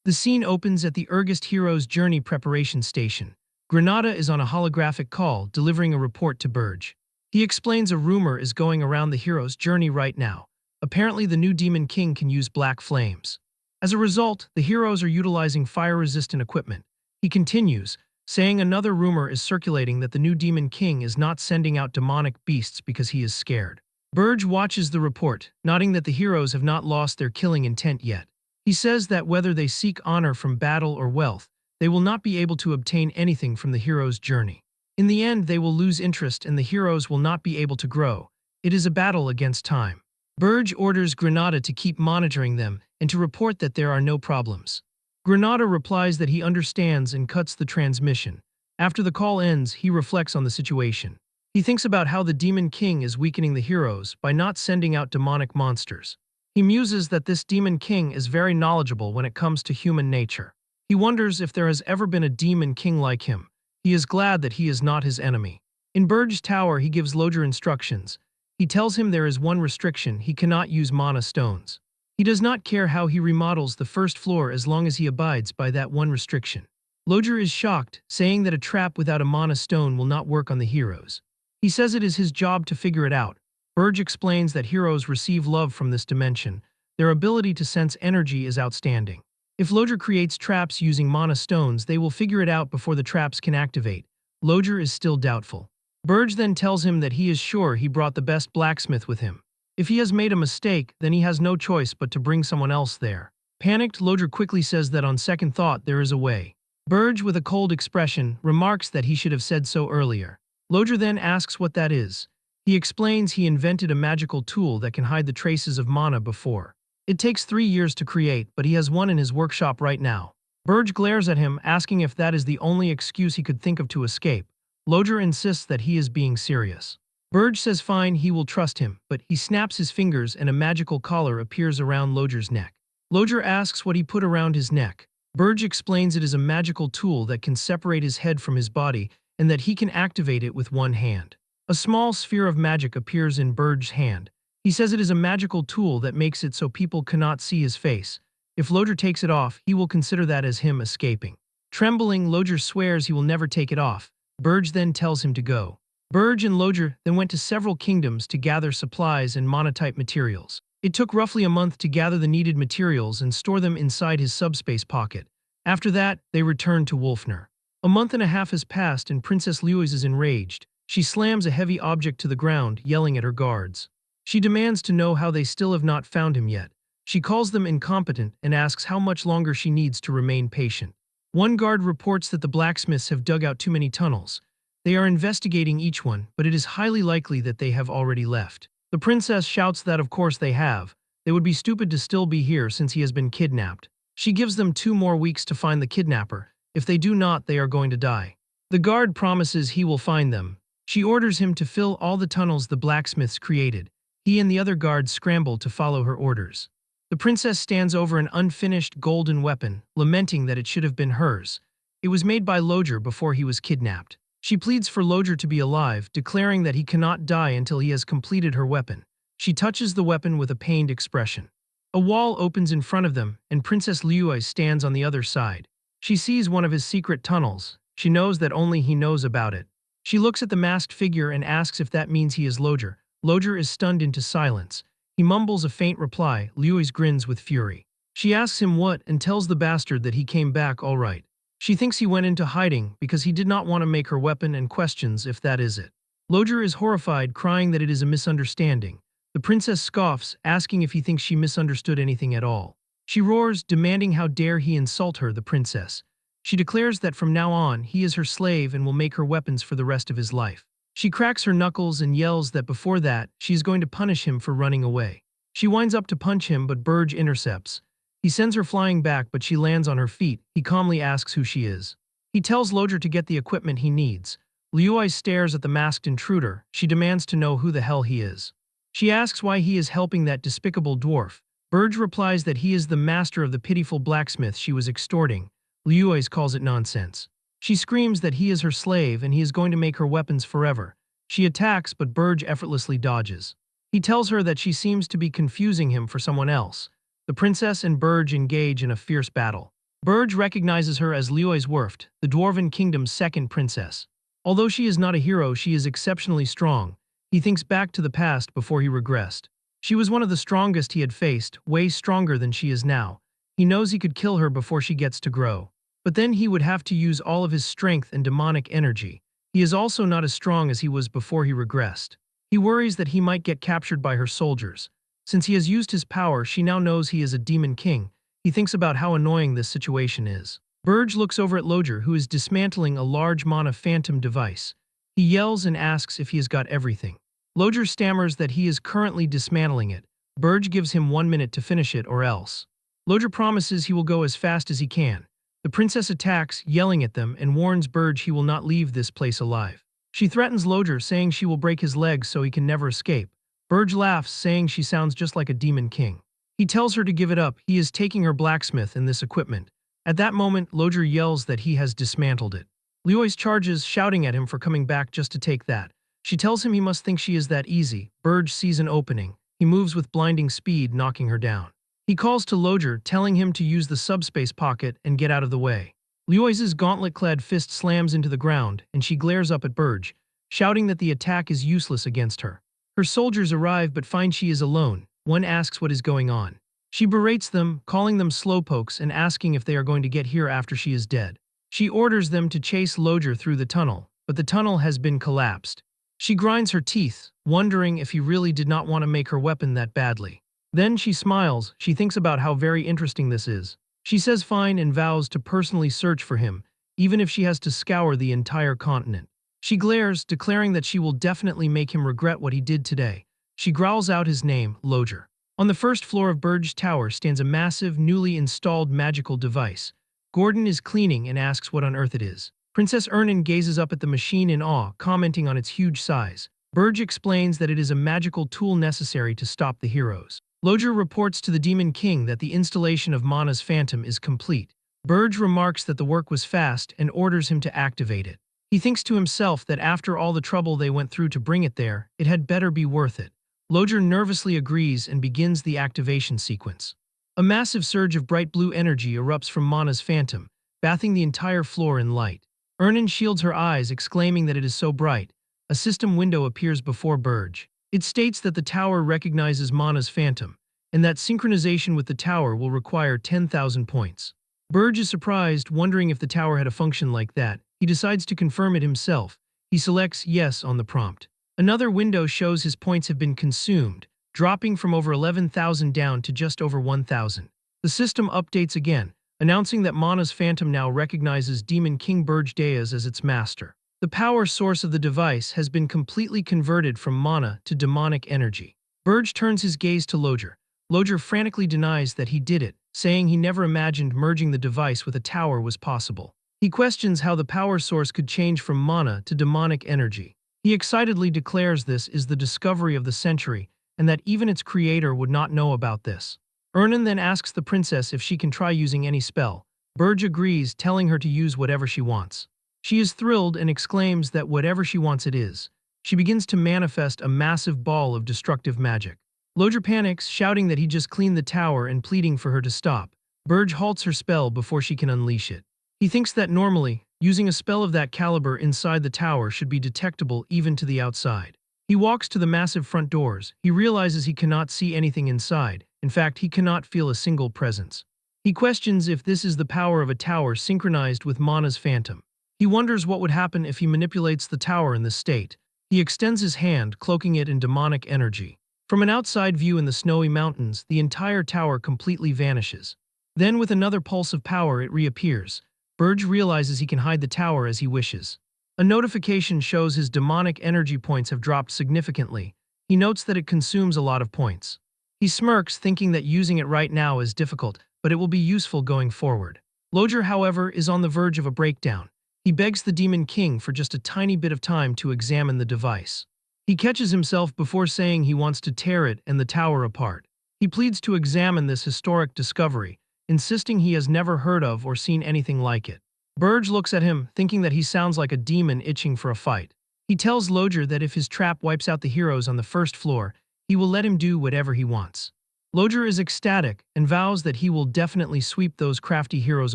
The scene opens at the Ergist Heroes Journey Preparation Station. Granada is on a holographic call, delivering a report to Burge. He explains a rumor is going around the hero's journey right now. Apparently the new Demon King can use black flames. As a result, the heroes are utilizing fire-resistant equipment. He continues, saying another rumor is circulating that the new Demon King is not sending out demonic beasts because he is scared. Burge watches the report, noting that the heroes have not lost their killing intent yet. He says that whether they seek honor from battle or wealth, they will not be able to obtain anything from the hero's journey. In the end, they will lose interest and the heroes will not be able to grow. It is a battle against time. Burge orders Granada to keep monitoring them and to report that there are no problems. Granada replies that he understands and cuts the transmission. After the call ends, he reflects on the situation. He thinks about how the Demon King is weakening the heroes by not sending out demonic monsters. He muses that this Demon King is very knowledgeable when it comes to human nature. He wonders if there has ever been a Demon King like him. He is glad that he is not his enemy. In Burge's tower, he gives Loger instructions. He tells him there is one restriction: he cannot use mana stones. He does not care how he remodels the first floor as long as he abides by that one restriction. Loger is shocked, saying that a trap without a mana stone will not work on the heroes. He says it is his job to figure it out. Burge explains that heroes receive love from this dimension. Their ability to sense energy is outstanding. If Loger creates traps using mana stones, they will figure it out before the traps can activate. Loger is still doubtful. Burge then tells him that he is sure he brought the best blacksmith with him. If he has made a mistake, then he has no choice but to bring someone else there. Panicked, Loger quickly says that on second thought there is a way. Burge, with a cold expression, remarks that he should have said so earlier. Loger then asks what that is. He explains he invented a magical tool that can hide the traces of mana before. It takes 3 years to create, but he has one in his workshop right now. Burge glares at him, asking if that is the only excuse he could think of to escape. Loger insists that he is being serious. Burge says fine, he will trust him, but he snaps his fingers and a magical collar appears around Loger's neck. Loger asks what he put around his neck. Burge explains it is a magical tool that can separate his head from his body and that he can activate it with one hand. A small sphere of magic appears in Burge's hand. He says it is a magical tool that makes it so people cannot see his face. If Loger takes it off, he will consider that as him escaping. Trembling, Loger swears he will never take it off. Burge then tells him to go. Burge and Loger then went to several kingdoms to gather supplies and mana-type materials. It took roughly a month to gather the needed materials and store them inside his subspace pocket. After that, they returned to Wolfner. A month and a half has passed and Princess Lewis is enraged. She slams a heavy object to the ground, yelling at her guards. She demands to know how they still have not found him yet. She calls them incompetent and asks how much longer she needs to remain patient. One guard reports that the blacksmiths have dug out too many tunnels. They are investigating each one, but it is highly likely that they have already left. The princess shouts that of course they have. They would be stupid to still be here since he has been kidnapped. She gives them 2 more weeks to find the kidnapper. If they do not, they are going to die. The guard promises he will find them. She orders him to fill all the tunnels the blacksmiths created. He and the other guards scramble to follow her orders. The princess stands over an unfinished golden weapon, lamenting that it should have been hers. It was made by Loger before he was kidnapped. She pleads for Loger to be alive, declaring that he cannot die until he has completed her weapon. She touches the weapon with a pained expression. A wall opens in front of them, and Princess Liyue stands on the other side. She sees one of his secret tunnels. She knows that only he knows about it. She looks at the masked figure and asks if that means he is Loger. Loger is stunned into silence. He mumbles a faint reply. Liyue grins with fury. She asks him what and tells the bastard that he came back all right. She thinks he went into hiding because he did not want to make her weapon and questions if that is it. Loger is horrified, crying that it is a misunderstanding. The princess scoffs, asking if he thinks she misunderstood anything at all. She roars, demanding how dare he insult her, the princess. She declares that from now on, he is her slave and will make her weapons for the rest of his life. She cracks her knuckles and yells that before that, she is going to punish him for running away. She winds up to punch him, but Burge intercepts. He sends her flying back, but she lands on her feet. He calmly asks who she is. He tells Loger to get the equipment he needs. Liyue stares at the masked intruder. She demands to know who the hell he is. She asks why he is helping that despicable dwarf. Burge replies that he is the master of the pitiful blacksmith she was extorting. Liyue calls it nonsense. She screams that he is her slave and he is going to make her weapons forever. She attacks, but Burge effortlessly dodges. He tells her that she seems to be confusing him for someone else. The princess and Burge engage in a fierce battle. Burge recognizes her as Liyue Werft, the Dwarven Kingdom's second princess. Although she is not a hero, she is exceptionally strong. He thinks back to the past before he regressed. She was one of the strongest he had faced, way stronger than she is now. He knows he could kill her before she gets to grow. But then he would have to use all of his strength and demonic energy. He is also not as strong as he was before he regressed. He worries that he might get captured by her soldiers. Since he has used his power, she now knows he is a demon king. He thinks about how annoying this situation is. Burge looks over at Loger, who is dismantling a large mana phantom device. He yells and asks if he has got everything. Loger stammers that he is currently dismantling it. Burge gives him 1 minute to finish it or else. Loger promises he will go as fast as he can. The princess attacks, yelling at them, and warns Burge he will not leave this place alive. She threatens Loger, saying she will break his legs so he can never escape. Burge laughs, saying she sounds just like a demon king. He tells her to give it up. He is taking her blacksmith and this equipment. At that moment, Loger yells that he has dismantled it. Liyue's charges, shouting at him for coming back just to take that. She tells him he must think she is that easy. Burge sees an opening. He moves with blinding speed, knocking her down. He calls to Loger, telling him to use the subspace pocket and get out of the way. Liyue's gauntlet-clad fist slams into the ground, and she glares up at Burge, shouting that the attack is useless against her. Her soldiers arrive but find she is alone. One asks what is going on. She berates them, calling them slowpokes and asking if they are going to get here after she is dead. She orders them to chase Loger through the tunnel, but the tunnel has been collapsed. She grinds her teeth, wondering if he really did not want to make her weapon that badly. Then she smiles. She thinks about how very interesting this is. She says fine and vows to personally search for him, even if she has to scour the entire continent. She glares, declaring that she will definitely make him regret what he did today. She growls out his name, Loger. On the first floor of Burge Tower stands a massive, newly installed magical device. Gordon is cleaning and asks what on earth it is. Princess Ernan gazes up at the machine in awe, commenting on its huge size. Burge explains that it is a magical tool necessary to stop the heroes. Loger reports to the Demon King that the installation of Mana's Phantom is complete. Burge remarks that the work was fast and orders him to activate it. He thinks to himself that after all the trouble they went through to bring it there, it had better be worth it. Loger nervously agrees and begins the activation sequence. A massive surge of bright blue energy erupts from Mana's Phantom, bathing the entire floor in light. Ernan shields her eyes, exclaiming that it is so bright. A system window appears before Burge. It states that the tower recognizes Mana's Phantom, and that synchronization with the tower will require 10,000 points. Burge is surprised, wondering if the tower had a function like that. He decides to confirm it himself. He selects yes on the prompt. Another window shows his points have been consumed, dropping from over 11,000 down to just over 1,000. The system updates again, announcing that Mana's Phantom now recognizes Demon King Burge Deas as its master. The power source of the device has been completely converted from mana to demonic energy. Burge turns his gaze to Loger. Loger frantically denies that he did it, saying he never imagined merging the device with a tower was possible. He questions how the power source could change from mana to demonic energy. He excitedly declares this is the discovery of the century, and that even its creator would not know about this. Ernan then asks the princess if she can try using any spell. Burge agrees, telling her to use whatever she wants. She is thrilled and exclaims that whatever she wants it is. She begins to manifest a massive ball of destructive magic. Loger panics, shouting that he just cleaned the tower and pleading for her to stop. Burge halts her spell before she can unleash it. He thinks that normally, using a spell of that caliber inside the tower should be detectable even to the outside. He walks to the massive front doors. He realizes he cannot see anything inside. In fact, he cannot feel a single presence. He questions if this is the power of a tower synchronized with Mana's Phantom. He wonders what would happen if he manipulates the tower in this state. He extends his hand, cloaking it in demonic energy. From an outside view in the snowy mountains, the entire tower completely vanishes. Then with another pulse of power it reappears. Burge realizes he can hide the tower as he wishes. A notification shows his demonic energy points have dropped significantly. He notes that it consumes a lot of points. He smirks, thinking that using it right now is difficult, but it will be useful going forward. Loger, however, is on the verge of a breakdown. He begs the Demon King for just a tiny bit of time to examine the device. He catches himself before saying he wants to tear it and the tower apart. He pleads to examine this historic discovery, insisting he has never heard of or seen anything like it. Burge looks at him, thinking that he sounds like a demon itching for a fight. He tells Loger that if his trap wipes out the heroes on the first floor, he will let him do whatever he wants. Loger is ecstatic and vows that he will definitely sweep those crafty heroes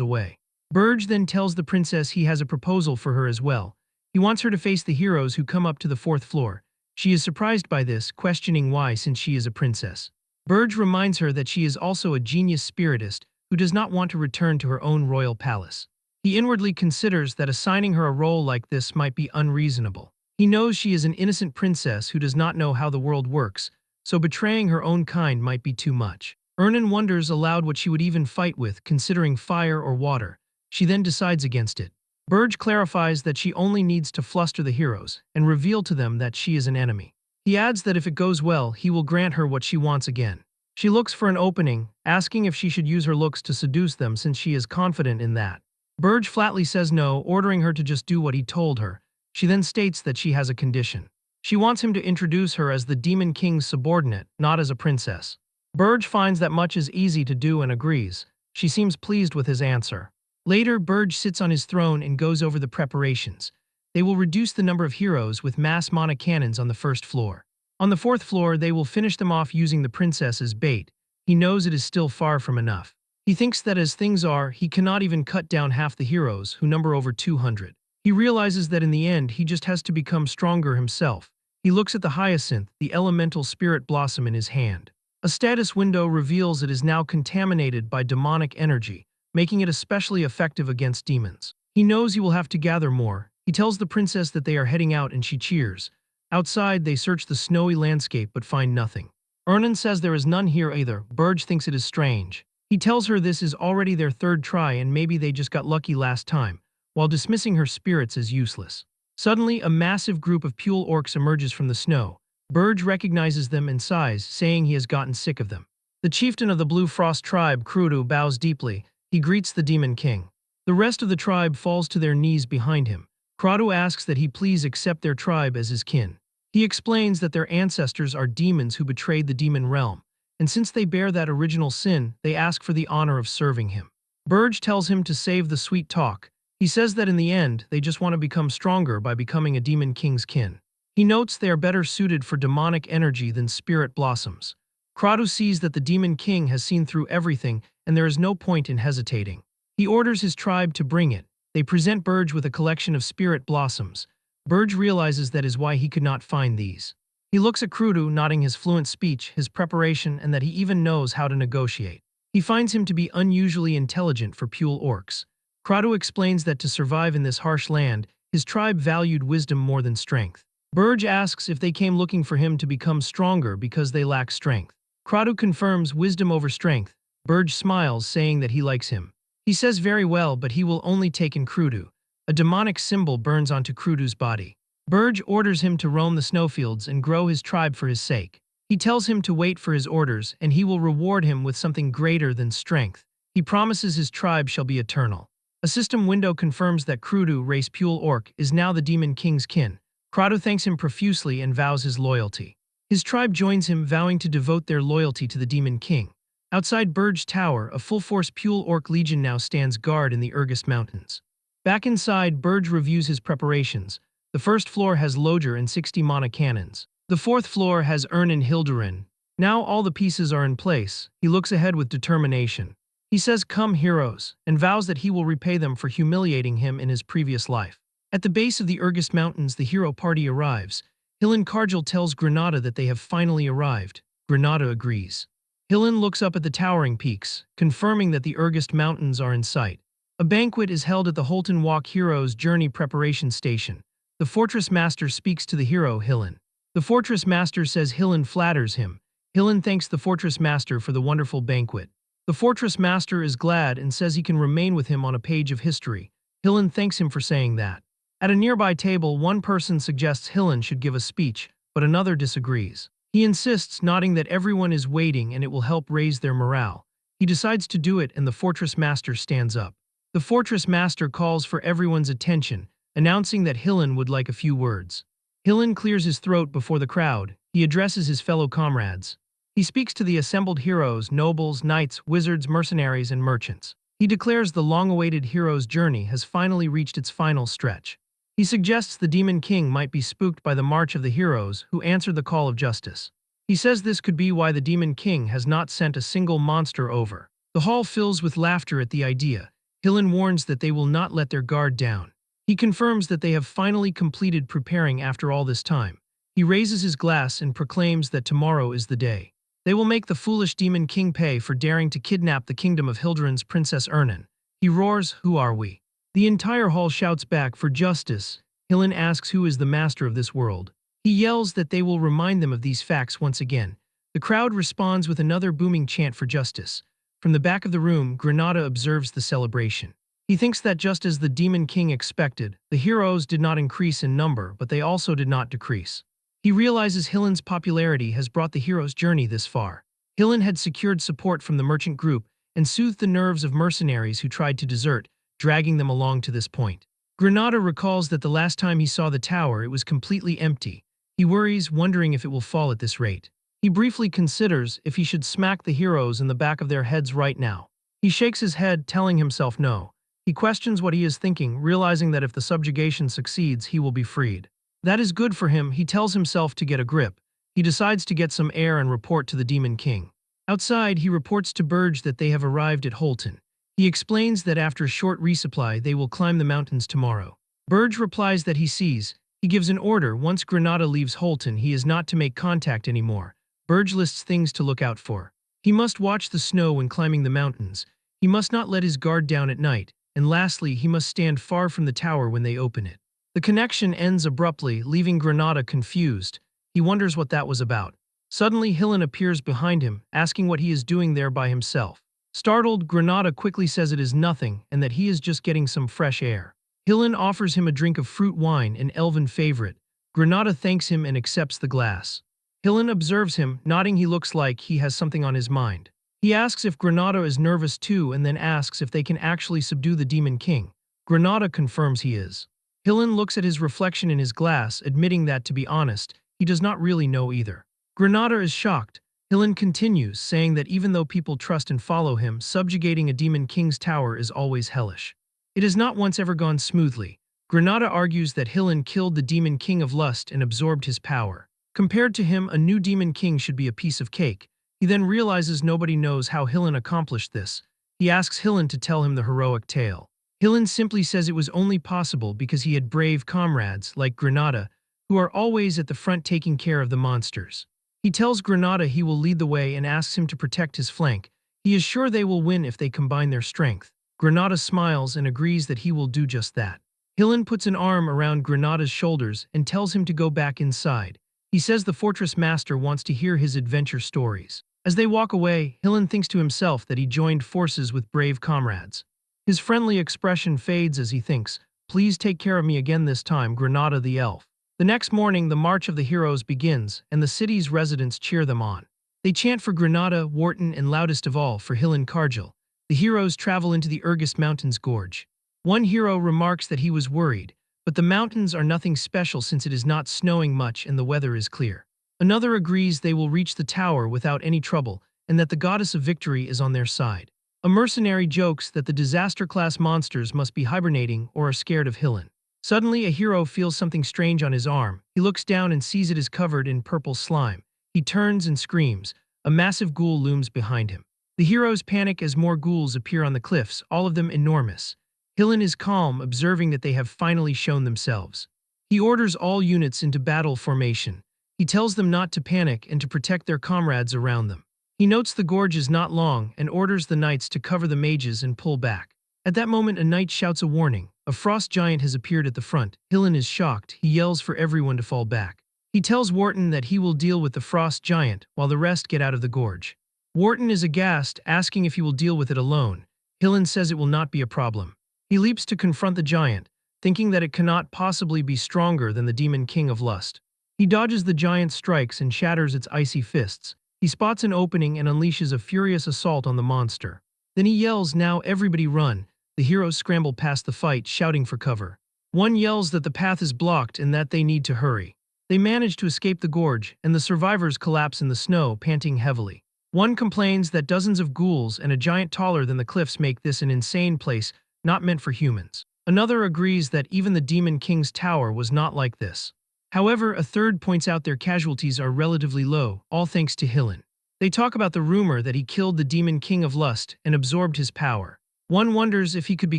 away. Burge then tells the princess he has a proposal for her as well. He wants her to face the heroes who come up to the fourth floor. She is surprised by this, questioning why since she is a princess. Burge reminds her that she is also a genius spiritist who does not want to return to her own royal palace. He inwardly considers that assigning her a role like this might be unreasonable. He knows she is an innocent princess who does not know how the world works, so betraying her own kind might be too much. Ernan wonders aloud what she would even fight with, considering fire or water. She then decides against it. Burge clarifies that she only needs to fluster the heroes and reveal to them that she is an enemy. He adds that if it goes well, he will grant her what she wants again. She looks for an opening, asking if she should use her looks to seduce them since she is confident in that. Burge flatly says no, ordering her to just do what he told her. She then states that she has a condition. She wants him to introduce her as the Demon King's subordinate, not as a princess. Burge finds that much is easy to do and agrees. She seems pleased with his answer. Later, Burge sits on his throne and goes over the preparations. They will reduce the number of heroes with mass mana cannons on the first floor. On the fourth floor, they will finish them off using the princess as bait. He knows it is still far from enough. He thinks that as things are, he cannot even cut down half the heroes, who number over 200. He realizes that in the end, he just has to become stronger himself. He looks at the hyacinth, the elemental spirit blossom in his hand. A status window reveals it is now contaminated by demonic energy, making it especially effective against demons. He knows he will have to gather more. He tells the princess that they are heading out and she cheers. Outside, they search the snowy landscape but find nothing. Ernan says there is none here either. Burge thinks it is strange. He tells her this is already their third try and maybe they just got lucky last time, while dismissing her spirits as useless. Suddenly, a massive group of Pule orcs emerges from the snow. Burge recognizes them and sighs, saying he has gotten sick of them. The chieftain of the Blue Frost tribe, Krudu, bows deeply. He greets the Demon King. The rest of the tribe falls to their knees behind him. Kradu asks that he please accept their tribe as his kin. He explains that their ancestors are demons who betrayed the demon realm, and since they bear that original sin, they ask for the honor of serving him. Burge tells him to save the sweet talk. He says that in the end, they just want to become stronger by becoming a demon king's kin. He notes they are better suited for demonic energy than spirit blossoms. Kradu sees that the demon king has seen through everything and there is no point in hesitating. He orders his tribe to bring it. They present Burge with a collection of spirit blossoms. Burge realizes that is why he could not find these. He looks at Krudu, nodding his fluent speech, his preparation, and that he even knows how to negotiate. He finds him to be unusually intelligent for Pule orcs. Kradu explains that to survive in this harsh land, his tribe valued wisdom more than strength. Burge asks if they came looking for him to become stronger because they lack strength. Kradu confirms wisdom over strength. Burge smiles, saying that he likes him. He says very well, but he will only take in Krudu. A demonic symbol burns onto Krudu's body. Burge orders him to roam the snowfields and grow his tribe for his sake. He tells him to wait for his orders, and he will reward him with something greater than strength. He promises his tribe shall be eternal. A system window confirms that Krudu, race Pule Orc, is now the Demon King's kin. Kradu thanks him profusely and vows his loyalty. His tribe joins him, vowing to devote their loyalty to the Demon King. Outside Burge Tower, a full-force Pule Orc legion now stands guard in the Urgist Mountains. Back inside, Burge reviews his preparations. The first floor has Loger and 60 mana cannons. The fourth floor has Ern and Hilderin. Now all the pieces are in place. He looks ahead with determination. He says, "Come, heroes," and vows that he will repay them for humiliating him in his previous life. At the base of the Urgist Mountains, the hero party arrives. Hillen Cargill tells Granada that they have finally arrived. Granada agrees. Hillen looks up at the towering peaks, confirming that the Urgist Mountains are in sight. A banquet is held at the Holton Walk Heroes Journey Preparation Station. The Fortress Master speaks to the hero, Hillen. The Fortress Master says Hillen flatters him. Hillen thanks the Fortress Master for the wonderful banquet. The Fortress Master is glad and says he can remain with him on a page of history. Hillen thanks him for saying that. At a nearby table, one person suggests Hillen should give a speech, but another disagrees. He insists, nodding that everyone is waiting and it will help raise their morale. He decides to do it and the Fortress Master stands up. The Fortress Master calls for everyone's attention, announcing that Hillen would like a few words. Hillen clears his throat before the crowd. He addresses his fellow comrades. He speaks to the assembled heroes, nobles, knights, wizards, mercenaries, and merchants. He declares the long-awaited hero's journey has finally reached its final stretch. He suggests the Demon King might be spooked by the march of the heroes who answered the call of justice. He says this could be why the Demon King has not sent a single monster over. The hall fills with laughter at the idea. Hillen warns that they will not let their guard down. He confirms that they have finally completed preparing after all this time. He raises his glass and proclaims that tomorrow is the day. They will make the foolish Demon King pay for daring to kidnap the kingdom of Hilderin's Princess Ernan. He roars, "Who are we?" The entire hall shouts back for justice. Hillen asks who is the master of this world. He yells that they will remind them of these facts once again. The crowd responds with another booming chant for justice. From the back of the room, Granada observes the celebration. He thinks that just as the Demon King expected, the heroes did not increase in number, but they also did not decrease. He realizes Hillen's popularity has brought the hero's journey this far. Hillen had secured support from the merchant group and soothed the nerves of mercenaries who tried to desert, dragging them along to this point. Granada recalls that the last time he saw the tower, it was completely empty. He worries, wondering if it will fall at this rate. He briefly considers if he should smack the heroes in the back of their heads right now. He shakes his head, telling himself no. He questions what he is thinking, realizing that if the subjugation succeeds, he will be freed. That is good for him, he tells himself to get a grip. He decides to get some air and report to the Demon King. Outside, he reports to Burge that they have arrived at Holton. He explains that after a short resupply, they will climb the mountains tomorrow. Burge replies that he sees. He gives an order: once Granada leaves Holton, he is not to make contact anymore. Burge lists things to look out for. He must watch the snow when climbing the mountains. He must not let his guard down at night. And lastly, he must stand far from the tower when they open it. The connection ends abruptly, leaving Granada confused. He wonders what that was about. Suddenly, Hillen appears behind him, asking what he is doing there by himself. Startled, Granada quickly says it is nothing and that he is just getting some fresh air. Hillen offers him a drink of fruit wine, an elven favorite. Granada thanks him and accepts the glass. Hillen observes him, nodding. He looks like he has something on his mind. He asks if Granada is nervous too and then asks if they can actually subdue the Demon King. Granada confirms he is. Hillen looks at his reflection in his glass, admitting that, to be honest, he does not really know either. Granada is shocked. Hillen continues, saying that even though people trust and follow him, subjugating a Demon King's tower is always hellish. It has not once ever gone smoothly. Granada argues that Hillen killed the Demon King of Lust and absorbed his power. Compared to him, a new Demon King should be a piece of cake. He then realizes nobody knows how Hillen accomplished this. He asks Hillen to tell him the heroic tale. Hillen simply says it was only possible because he had brave comrades, like Granada, who are always at the front taking care of the monsters. He tells Granada he will lead the way and asks him to protect his flank. He is sure they will win if they combine their strength. Granada smiles and agrees that he will do just that. Hillen puts an arm around Granada's shoulders and tells him to go back inside. He says the fortress master wants to hear his adventure stories. As they walk away, Hillen thinks to himself that he joined forces with brave comrades. His friendly expression fades as he thinks, "Please take care of me again this time, Granada the elf." The next morning, the March of the Heroes begins, and the city's residents cheer them on. They chant for Granada, Wharton, and loudest of all, for Hillen Cargill. The heroes travel into the Urgest Mountains Gorge. One hero remarks that he was worried, but the mountains are nothing special since it is not snowing much and the weather is clear. Another agrees they will reach the tower without any trouble, and that the goddess of victory is on their side. A mercenary jokes that the disaster-class monsters must be hibernating or are scared of Hillen. Suddenly, a hero feels something strange on his arm. He looks down and sees it is covered in purple slime. He turns and screams. A massive ghoul looms behind him. The heroes panic as more ghouls appear on the cliffs, all of them enormous. Hillen is calm, observing that they have finally shown themselves. He orders all units into battle formation. He tells them not to panic and to protect their comrades around them. He notes the gorge is not long and orders the knights to cover the mages and pull back. At that moment, a knight shouts a warning. A frost giant has appeared at the front. Hillen is shocked. He yells for everyone to fall back. He tells Wharton that he will deal with the frost giant while the rest get out of the gorge. Wharton is aghast, asking if he will deal with it alone. Hillen says it will not be a problem. He leaps to confront the giant, thinking that it cannot possibly be stronger than the Demon King of Lust. He dodges the giant's strikes and shatters its icy fists. He spots an opening and unleashes a furious assault on the monster. Then he yells, "Now everybody run!" The heroes scramble past the fight, shouting for cover. One yells that the path is blocked and that they need to hurry. They manage to escape the gorge, and the survivors collapse in the snow, panting heavily. One complains that dozens of ghouls and a giant taller than the cliffs make this an insane place, not meant for humans. Another agrees that even the Demon King's tower was not like this. However, a third points out their casualties are relatively low, all thanks to Hillen. They talk about the rumor that he killed the Demon King of Lust and absorbed his power. One wonders if he could be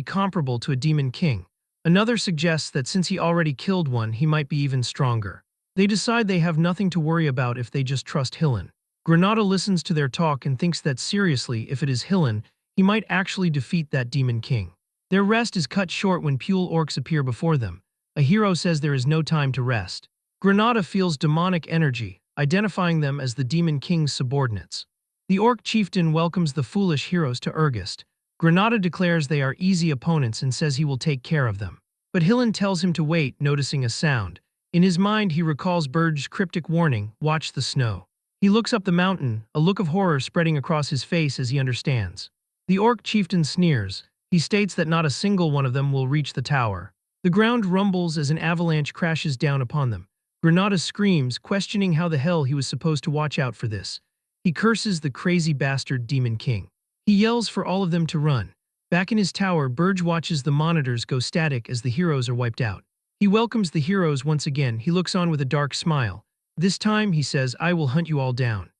comparable to a Demon King. Another suggests that since he already killed one, he might be even stronger. They decide they have nothing to worry about if they just trust Hillen. Granada listens to their talk and thinks that seriously, if it is Hillen, he might actually defeat that Demon King. Their rest is cut short when Pule orcs appear before them. A hero says there is no time to rest. Granada feels demonic energy, identifying them as the Demon King's subordinates. The orc chieftain welcomes the foolish heroes to Urgest. Granada declares they are easy opponents and says he will take care of them. But Hillen tells him to wait, noticing a sound. In his mind, he recalls Burge's cryptic warning, "Watch the snow." He looks up the mountain, a look of horror spreading across his face as he understands. The orc chieftain sneers. He states that not a single one of them will reach the tower. The ground rumbles as an avalanche crashes down upon them. Granada screams, questioning how the hell he was supposed to watch out for this. He curses the crazy bastard Demon King. He yells for all of them to run. Back in his tower, Burge watches the monitors go static as the heroes are wiped out. He welcomes the heroes once again. He looks on with a dark smile. This time, he says, I will hunt you all down.